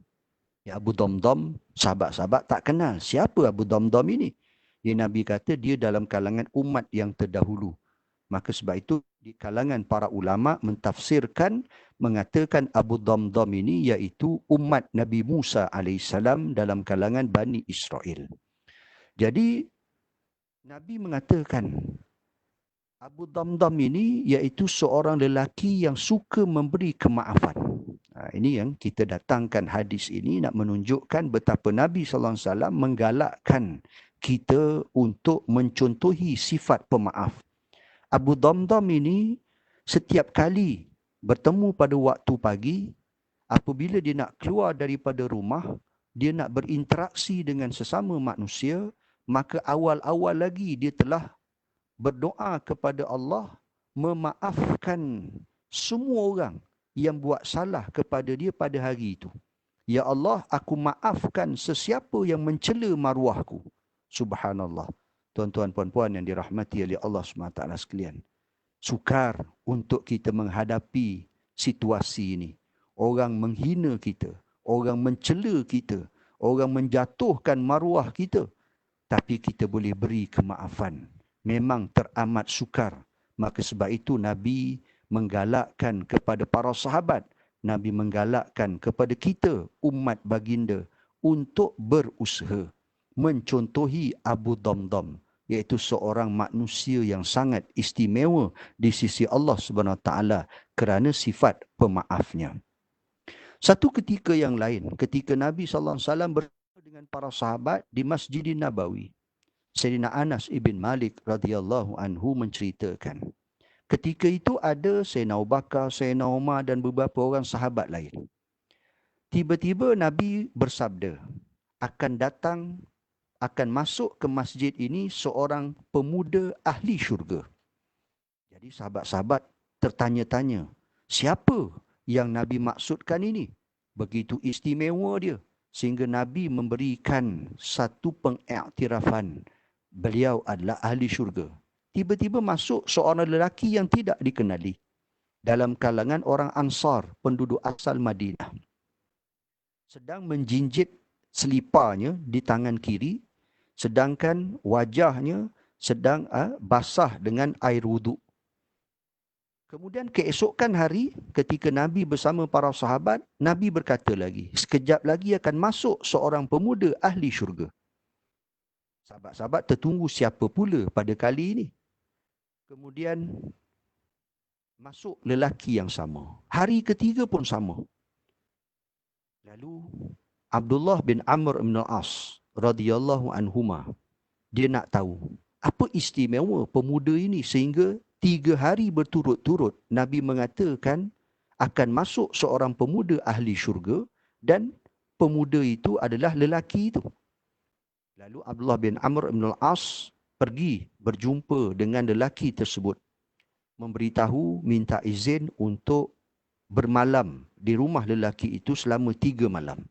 Ya, Abu Damdam, sahabat-sahabat tak kenal. Siapa Abu Damdam ini? Ya, Nabi kata dia dalam kalangan umat yang terdahulu. Maka sebab itu di kalangan para ulama mentafsirkan, mengatakan Abu Damdam ini iaitu umat Nabi Musa AS dalam kalangan Bani Israel. Jadi Nabi mengatakan Abu Damdam ini iaitu seorang lelaki yang suka memberi kemaafan. Ini yang kita datangkan hadis ini nak menunjukkan betapa Nabi SAW menggalakkan kita untuk mencontohi sifat pemaaf. Abu Damdam ini setiap kali bertemu pada waktu pagi, apabila dia nak keluar daripada rumah, dia nak berinteraksi dengan sesama manusia, maka awal-awal lagi dia telah berdoa kepada Allah memaafkan semua orang yang buat salah kepada dia pada hari itu. Ya Allah, aku maafkan sesiapa yang mencela maruahku. Subhanallah. Tuan-tuan puan-puan yang dirahmati oleh Allah SWT sekalian. Sukar untuk kita menghadapi situasi ini. Orang menghina kita, orang mencela kita, orang menjatuhkan maruah kita. Tapi kita boleh beri kemaafan. Memang teramat sukar. Maka sebab itu Nabi menggalakkan kepada para sahabat, Nabi menggalakkan kepada kita, umat baginda, untuk berusaha mencontohi Abu Damdam, iaitu seorang manusia yang sangat istimewa di sisi Allah SWT kerana sifat pemaafnya. Satu ketika yang lain, ketika Nabi SAW bersama dengan para sahabat di Masjidin Nabawi, Sayyidina Anas ibn Malik radhiyallahu anhu menceritakan, ketika itu ada Sayyidina Abu Bakar, Sayyidina Umar dan beberapa orang sahabat lain. Tiba-tiba Nabi bersabda, akan masuk ke masjid ini seorang pemuda ahli syurga. Jadi sahabat-sahabat tertanya-tanya, siapa yang Nabi maksudkan ini? Begitu istimewa dia, sehingga Nabi memberikan satu pengiktirafan. Beliau adalah ahli syurga. Tiba-tiba masuk seorang lelaki yang tidak dikenali dalam kalangan orang Ansar, penduduk asal Madinah. Sedang menjinjit seliparnya di tangan kiri, sedangkan wajahnya sedang basah dengan air wuduk. Kemudian keesokan hari ketika Nabi bersama para sahabat, Nabi berkata lagi, sekejap lagi akan masuk seorang pemuda ahli syurga. Sahabat-sahabat tertunggu siapa pula pada kali ini. Kemudian masuk lelaki yang sama. Hari ketiga pun sama. Lalu Abdullah bin Amr bin Al-As radhiyallahu anhuma, dia nak tahu apa istimewa pemuda ini sehingga 3 hari berturut-turut Nabi mengatakan akan masuk seorang pemuda ahli syurga dan pemuda itu adalah lelaki itu. Lalu Abdullah bin Amr bin Al-As pergi berjumpa dengan lelaki tersebut, memberitahu, minta izin untuk bermalam di rumah lelaki itu selama 3 malam.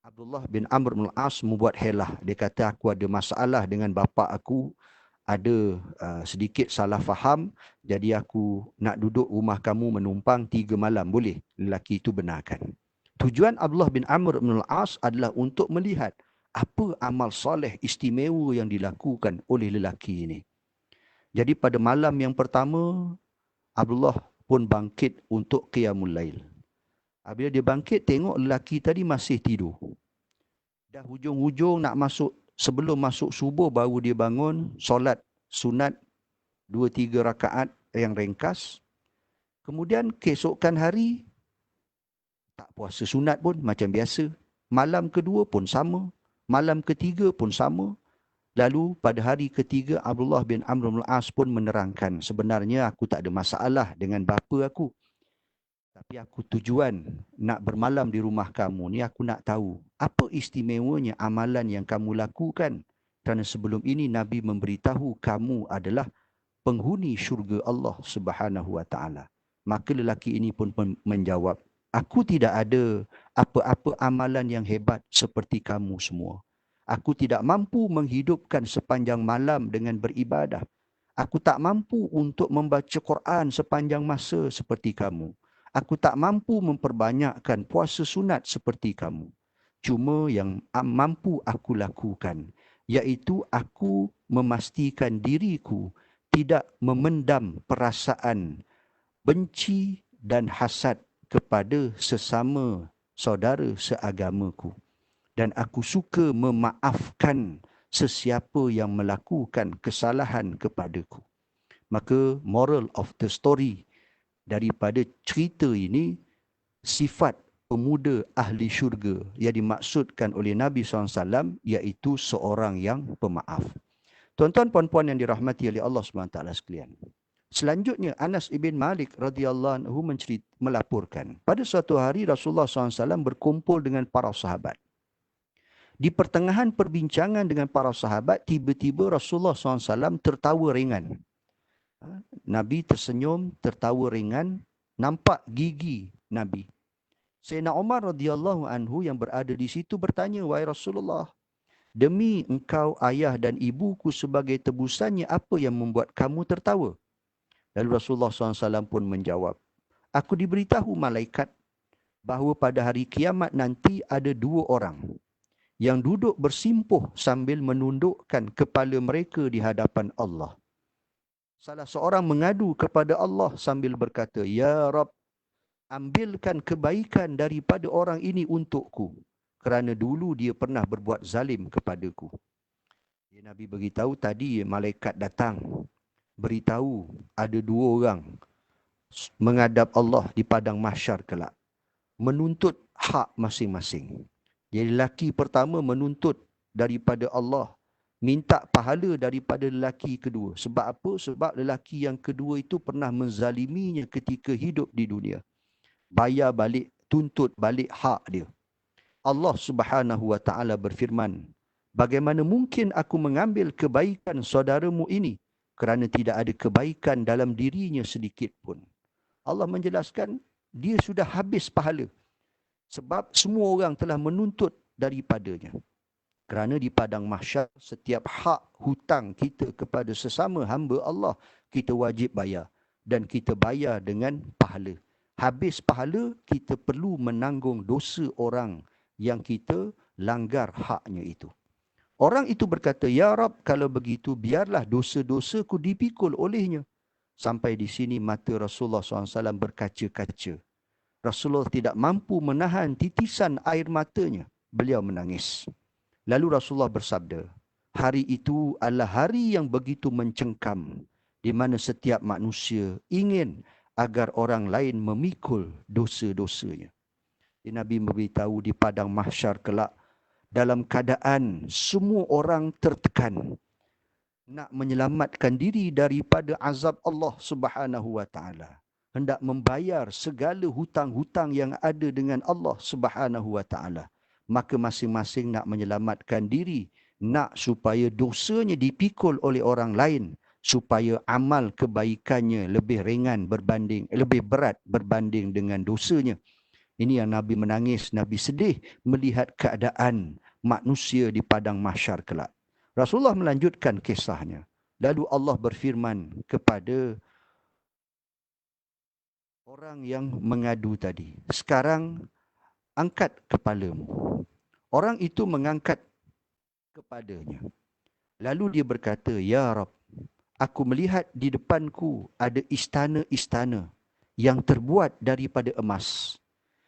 Abdullah bin Amr bin Al-As membuat helah. Dia kata, aku ada masalah dengan bapa aku, ada sedikit salah faham, jadi aku nak duduk rumah kamu menumpang 3 malam. Boleh? Lelaki itu benarkan. Tujuan Abdullah bin Amr bin Al-As adalah untuk melihat apa amal soleh istimewa yang dilakukan oleh lelaki ini. Jadi pada malam yang pertama, Abdullah pun bangkit untuk qiyamul lail. Bila dia bangkit, tengok lelaki tadi masih tidur. Dah hujung-hujung nak masuk, sebelum masuk subuh baru dia bangun, solat sunat 2-3 rakaat yang ringkas. Kemudian keesokan hari, tak puasa sunat pun macam biasa. Malam kedua pun sama. Malam ketiga pun sama. Lalu pada hari ketiga, Abdullah bin Amr bin Al-As pun menerangkan, sebenarnya aku tak ada masalah dengan bapa aku. Tapi aku tujuan nak bermalam di rumah kamu ni, aku nak tahu apa istimewanya amalan yang kamu lakukan. Kerana sebelum ini Nabi memberitahu kamu adalah penghuni syurga Allah Subhanahu Wa Taala. Maka lelaki ini pun menjawab, aku tidak ada apa-apa amalan yang hebat seperti kamu semua. Aku tidak mampu menghidupkan sepanjang malam dengan beribadah. Aku tak mampu untuk membaca Quran sepanjang masa seperti kamu. Aku tak mampu memperbanyakkan puasa sunat seperti kamu. Cuma yang mampu aku lakukan, iaitu aku memastikan diriku tidak memendam perasaan benci dan hasad kepada sesama saudara seagamaku. Dan aku suka memaafkan sesiapa yang melakukan kesalahan kepadaku. Maka moral of the story daripada cerita ini, sifat pemuda ahli syurga yang dimaksudkan oleh Nabi SAW iaitu seorang yang pemaaf. Tuan-tuan puan-puan yang dirahmati oleh Allah SWT sekalian. Selanjutnya Anas ibn Malik radhiyallahu anhu melaporkan, pada suatu hari Rasulullah SAW berkumpul dengan para sahabat. Di pertengahan perbincangan dengan para sahabat, tiba-tiba Rasulullah SAW tertawa ringan. Nabi tersenyum, tertawa ringan, nampak gigi Nabi. Sayyidina Umar radhiyallahu anhu yang berada di situ bertanya, "Wahai Rasulullah, demi engkau, ayah dan ibuku sebagai tebusannya, apa yang membuat kamu tertawa?" Lalu Rasulullah SAW pun menjawab, "Aku diberitahu malaikat bahawa pada hari kiamat nanti ada dua orang yang duduk bersimpuh sambil menundukkan kepala mereka di hadapan Allah. Salah seorang mengadu kepada Allah sambil berkata, 'Ya Rabb, ambilkan kebaikan daripada orang ini untukku, kerana dulu dia pernah berbuat zalim kepadaku.'" Nabi beritahu tadi malaikat datang, beritahu ada dua orang menghadap Allah di padang mahsyar kelak, menuntut hak masing-masing. Jadi lelaki pertama menuntut daripada Allah, minta pahala daripada lelaki kedua. Sebab apa? Sebab lelaki yang kedua itu pernah menzaliminya ketika hidup di dunia. Bayar balik, tuntut balik hak dia. Allah Subhanahu wa taala berfirman, "Bagaimana mungkin aku mengambil kebaikan saudaramu ini, kerana tidak ada kebaikan dalam dirinya sedikit pun." Allah menjelaskan dia sudah habis pahala. Sebab semua orang telah menuntut daripadanya. Kerana di padang mahsyar, setiap hak hutang kita kepada sesama hamba Allah, kita wajib bayar. Dan kita bayar dengan pahala. Habis pahala, kita perlu menanggung dosa orang yang kita langgar haknya itu. Orang itu berkata, "Ya Rab, kalau begitu biarlah dosa-dosaku dipikul olehnya." Sampai di sini mata Rasulullah SAW berkaca-kaca. Rasulullah tidak mampu menahan titisan air matanya. Beliau menangis. Lalu Rasulullah bersabda, hari itu adalah hari yang begitu mencengkam, di mana setiap manusia ingin agar orang lain memikul dosa-dosanya. Nabi memberitahu di padang mahsyar kelak, dalam keadaan semua orang tertekan, nak menyelamatkan diri daripada azab Allah Subhanahu wa taala, hendak membayar segala hutang-hutang yang ada dengan Allah Subhanahu wa taala, maka masing-masing nak menyelamatkan diri, nak supaya dosanya dipikul oleh orang lain, supaya amal kebaikannya lebih ringan berbanding, lebih berat berbanding dengan dosanya. Ini yang Nabi menangis, Nabi sedih melihat keadaan manusia di padang mahsyar kelak. Rasulullah melanjutkan kisahnya. Lalu Allah berfirman kepada orang yang mengadu tadi, "Sekarang angkat kepalamu." Orang itu mengangkat kepadanya. Lalu dia berkata, "Ya Rab, aku melihat di depanku ada istana-istana yang terbuat daripada emas,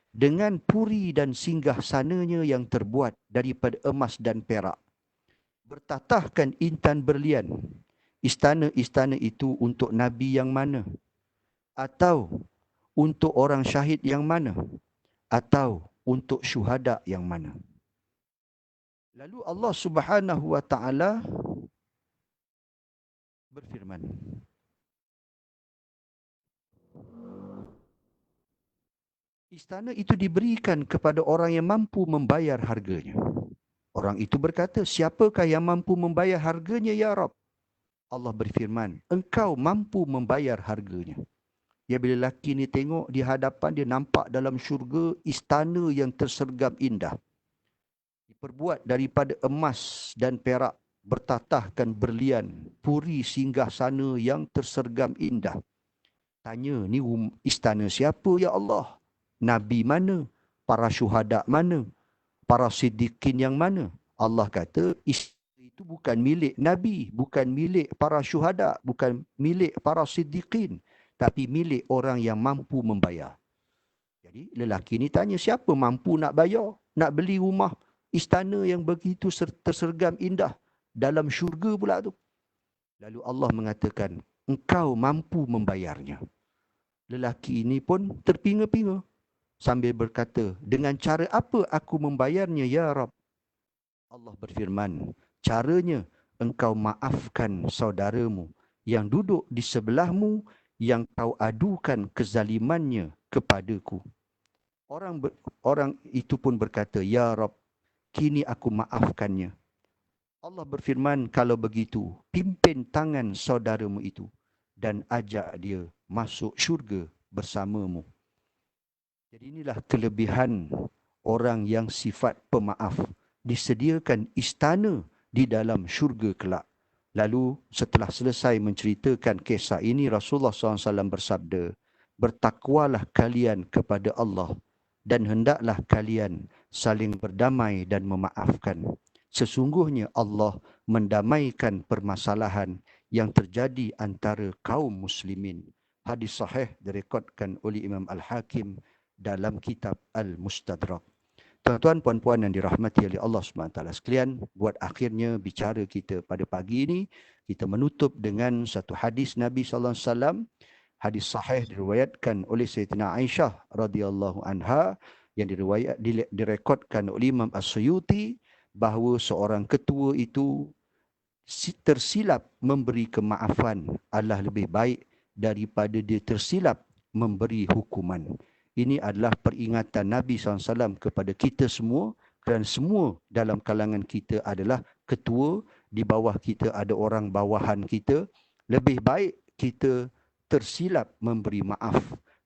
dengan puri dan singgah sananya yang terbuat daripada emas dan perak. Bertatahkan intan berlian. Istana-istana itu untuk Nabi yang mana? Atau untuk orang syahid yang mana? Atau untuk syuhada yang mana?" Lalu Allah Subhanahu wa taala berfirman, "Istana itu diberikan kepada orang yang mampu membayar harganya." Orang itu berkata, "Siapakah yang mampu membayar harganya, ya Rab?" Allah berfirman, "Engkau mampu membayar harganya." Ya, bila lelaki ni tengok di hadapan dia, nampak dalam syurga istana yang tersergam indah, diperbuat daripada emas dan perak, bertatahkan berlian, puri singgah sana yang tersergam indah. Tanya, ni istana siapa ya Allah? Nabi mana? Para syuhada mana? Para siddiqin yang mana? Allah kata, istana itu bukan milik Nabi, bukan milik para syuhada, bukan milik para siddiqin, tapi milik orang yang mampu membayar. Jadi lelaki ni tanya, siapa mampu nak bayar? Nak beli rumah istana yang begitu tersergam indah dalam syurga pula tu. Lalu Allah mengatakan, engkau mampu membayarnya. Lelaki ini pun terpinga-pinga sambil berkata, dengan cara apa aku membayarnya ya Rab? Allah berfirman, caranya engkau maafkan saudaramu yang duduk di sebelahmu yang kau adukan kezalimannya kepadaku. Orang itu pun berkata, ya Rab, kini aku maafkannya. Allah berfirman, kalau begitu, pimpin tangan saudaramu itu dan ajak dia masuk syurga bersamamu. Jadi inilah kelebihan orang yang sifat pemaaf. Disediakan istana di dalam syurga kelak. Lalu setelah selesai menceritakan kisah ini, Rasulullah SAW bersabda, bertakwalah kalian kepada Allah dan hendaklah kalian saling berdamai dan memaafkan. Sesungguhnya Allah mendamaikan permasalahan yang terjadi antara kaum muslimin. Hadis sahih direkodkan oleh Imam Al-Hakim dalam kitab Al-Mustadrak. Tuan-tuan, puan-puan yang dirahmati oleh Allah SWT sekalian, buat akhirnya bicara kita pada pagi ini, kita menutup dengan satu hadis Nabi SAW, hadis sahih diriwayatkan oleh Sayyidina Aisyah radhiyallahu anha, yang direkodkan oleh Imam As-Suyuti, bahawa seorang ketua itu tersilap memberi kemaafan adalah lebih baik daripada dia tersilap memberi hukuman. Ini adalah peringatan Nabi SAW kepada kita semua, kerana semua dalam kalangan kita adalah ketua, di bawah kita ada orang bawahan kita. Lebih baik kita tersilap memberi maaf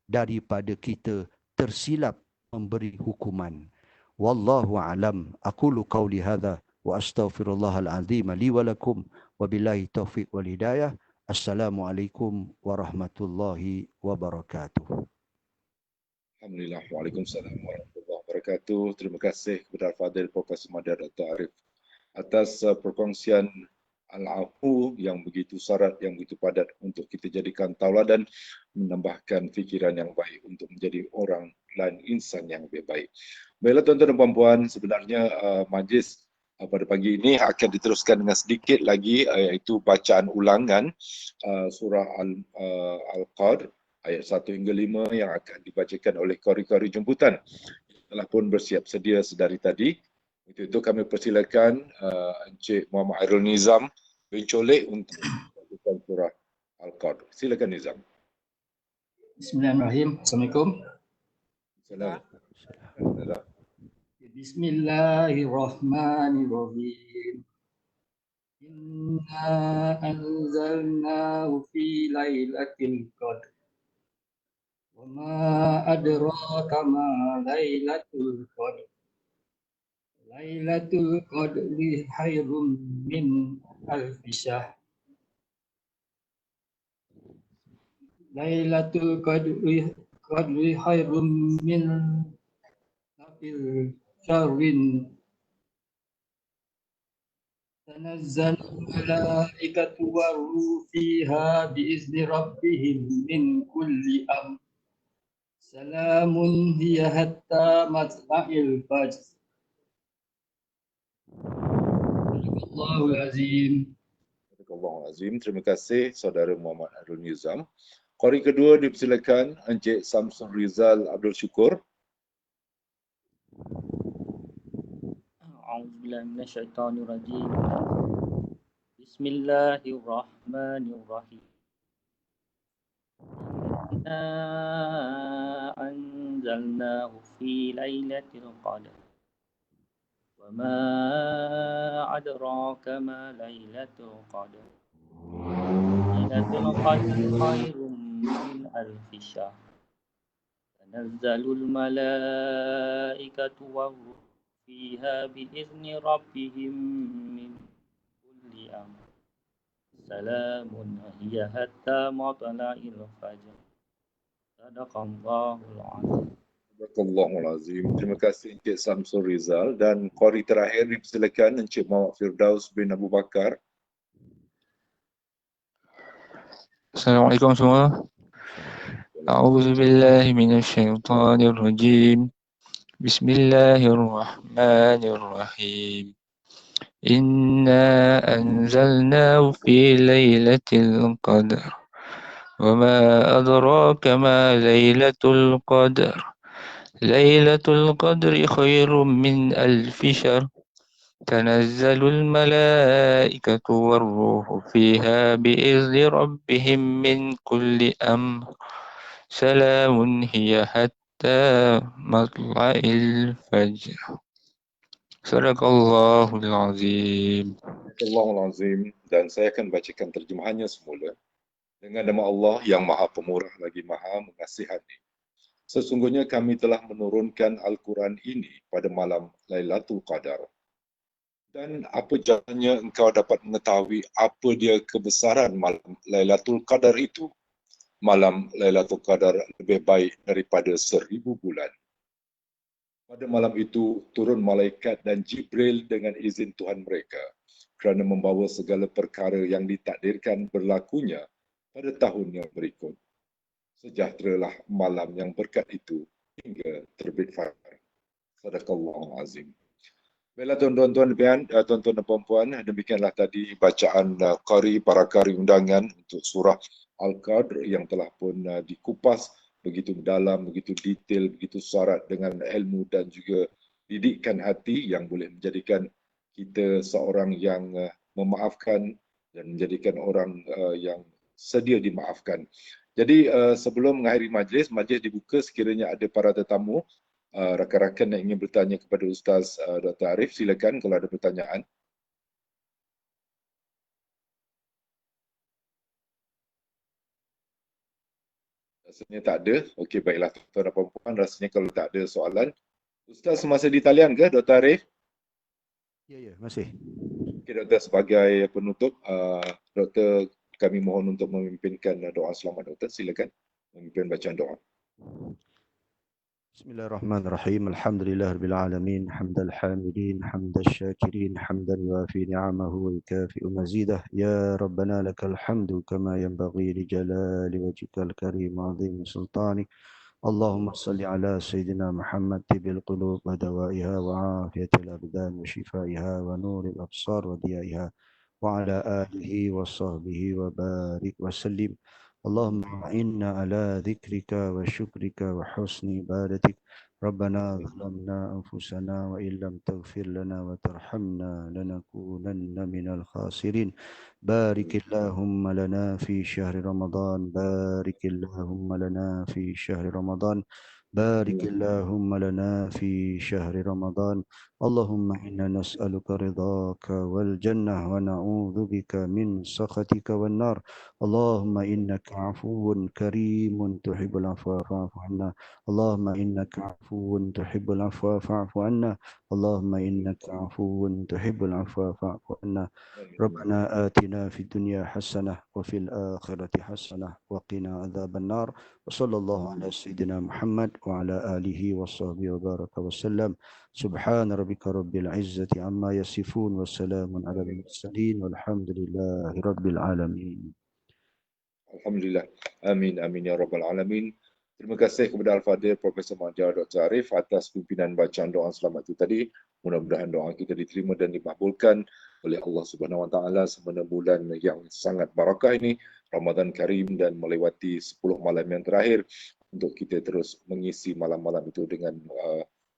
daripada kita tersilap memberi hukuman. Wallahu a'lam. Aqulu qawli hadha wa astaghfirullahal azim li wa lakum wa billahi taufiq wal hidayah. Assalamualaikum warahmatullahi wabarakatuh. Alhamdulillah. Waalaikumsalam warahmatullahi wabarakatuh. Terima kasih kepada Al-Fadhil Profesor Madar Dr. Arif atas perkongsian Al-Afu yang begitu syarat, yang begitu padat untuk kita jadikan tauladan, menambahkan fikiran yang baik untuk menjadi orang lain, insan yang lebih baik. Baiklah tuan-tuan dan puan-puan, sebenarnya majlis pada pagi ini akan diteruskan dengan sedikit lagi, iaitu bacaan ulangan surah Al-Qadr ayat 1 hingga 5 yang akan dibacakan oleh kori-kori jemputan. Telah pun bersiap sedia sedari tadi. Itu kami persilakan Encik Muhammad Airul Nizam bin Cholek untuk membacakan surah Al-Qadr. Silakan Nizam. Bismillahirrahmanirrahim. Assalamualaikum. Assalamualaikum. Bismillahirrahmanirrahim. Inna anzalnahu fi lailatul qadr. Wa ma adraka ma lailatul qadr. Lailatul qadri khairum min alfi syahr. Lailatul qadri khairum min alfi syahrin. Tanazzalul malaikatu war-ruhu fiha biizni rabbihim min kulli amr. Salamun hiya hatta matla'il fajr. Allahul Azim. Allahul Azim. Terima kasih saudara Muhammad Airul Nizam. Qari kedua dipersilakan Encik Samsul Rizal Abdul Syukur. A'udzubillahi minasyaitonir rajim. Bismillahirrahmanirrahim. Inna anzalnahu fi lailatul qadr. Wa ma adraka ma lailatul qadr. Lailatul qadri khairum min alfi syahr. Tanazzalul malaikatu war-ruhu fiha biizni rabbihim min kulli amr. Salamun hiya hatta matla'il fajr. Sadaqallahul azim. Barakallahu azim. Terima kasih Encik Samsul Rizal dan qari terakhir dipersilakan Encik Muhammad Firdaus bin Abu Bakar. Assalamualaikum semua. A'udzu billahi minasyaitonir rajim. Bismillahirrahmanirrahim. Inna anzalnahu fi lailatul qadar. Wa ma adraka ma lailatul qadar. Lailatul qadri khairum min alfi syahr. تنزل الملائكة والروح فيها بإذن ربهم من كل أمر سلام هي حتى مطلع الفجر صدق الله العظيم. Barakallahu azim. Dan saya akan bacakan terjemahannya semula. Dengan nama Allah yang Maha Pemurah lagi Maha Mengasihani. Sesungguhnya kami telah menurunkan Al-Quran ini pada malam Lailatul Qadar. Dan apa jalannya engkau dapat mengetahui apa dia kebesaran malam Lailatul Qadar itu? Malam Lailatul Qadar lebih baik daripada 1000 bulan. Pada malam itu turun malaikat dan Jibril dengan izin Tuhan mereka kerana membawa segala perkara yang ditakdirkan berlakunya pada tahun yang berikut. Sejahteralah malam yang berkat itu hingga terbit fajar. Sadaqallahu azim. Baiklah tuan-tuan dan puan-puan, demikianlah tadi bacaan qari para qari undangan untuk surah Al-Qadr yang telah pun dikupas begitu dalam, begitu detail, begitu syarat dengan ilmu dan juga didikan hati yang boleh menjadikan kita seorang yang memaafkan dan menjadikan orang yang sedia dimaafkan. Jadi sebelum mengakhiri majlis dibuka sekiranya ada para tetamu, rakan-rakan yang ingin bertanya kepada Ustaz Dr. Arif, silakan kalau ada pertanyaan. Rasanya tak ada. Okey, baiklah tuan-tuan dan puan-puan, rasanya kalau tak ada soalan. Ustaz semasa di talian ke Dr. Arif? Ya, masih. Okey Doktor, sebagai penutup, Doktor kami mohon untuk memimpinkan doa selamat Doktor. Silakan memimpin bacaan doa. بسم الله الرحمن الرحيم الحمد لله رب العالمين حمد الحامدين حمد الشاكرين حمدا يوافي نعمه ويكافئ مزيده يا ربنا لك الحمد كما ينبغي لجلال وجهك الكريم وعظيم سلطانك اللهم صل على سيدنا محمد طب القلوب ودوائها وعافية الأبدان وشفائها ونور الأبصار وضيائها وعلى آله وصحبه وبارك وسلم اللهم إنا على ذكرك وشكرك وحسن عبادتك ربنا ظلمنا أنفسنا وإن لم تغفر لنا وترحمنا لنكونن من الخاسرين بارك اللهم لنا في شهر رمضان بارك اللهم لنا في شهر رمضان بارك اللهم لنا في شهر رمضان اللهم إنا نسألك رضاك والجنة ونعوذ بك من سخطك والنار اللهم إنك عفو كريم تحب العفو فاعف عنا اللهم إنك عفو تحب العفو فاعف عنا اللهم إنك عفو تحب العفو فاعف عنا ربنا آتنا في الدنيا حسنة وفي الآخرة حسنة وقنا عذاب النار وصلى الله على سيدنا محمد وعلى آله وصحبه وبارك وسلم سبحان ربك رب العزة عما يصفون وسلام على المرسلين والحمد لله رب العالمين. Alhamdulillah. Amin, amin ya rabbal alamin. Terima kasih kepada Al-Fadhil Profesor Mahathir Dr. Arif atas pimpinan bacaan doa selamat itu tadi. Mudah-mudahan doa kita diterima dan dimakbulkan oleh Allah Subhanahu Wa Taala semasa bulan yang sangat barakah ini, Ramadan Karim, dan melewati 10 malam yang terakhir untuk kita terus mengisi malam-malam itu dengan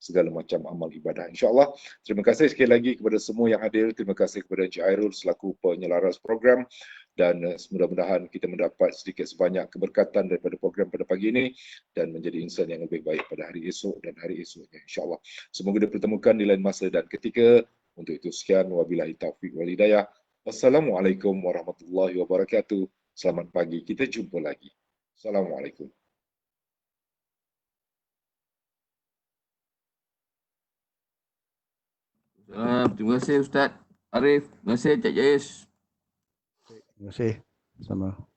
segala macam amal ibadah. InsyaAllah. Terima kasih sekali lagi kepada semua yang hadir. Terima kasih kepada Encik Airul selaku penyelaras program. Dan mudah-mudahan kita mendapat sedikit sebanyak keberkatan daripada program pada pagi ini dan menjadi insan yang lebih baik pada hari esok dan hari esoknya, insyaAllah. Semoga dipertemukan di lain masa dan ketika. Untuk itu sekian, wabillahi taufiq wal hidayah. Wassalamualaikum warahmatullahi wabarakatuh. Selamat pagi, kita jumpa lagi. Assalamualaikum. Terima kasih Ustaz Arif. Terima kasih Cik Jais. Terima kasih. Sama.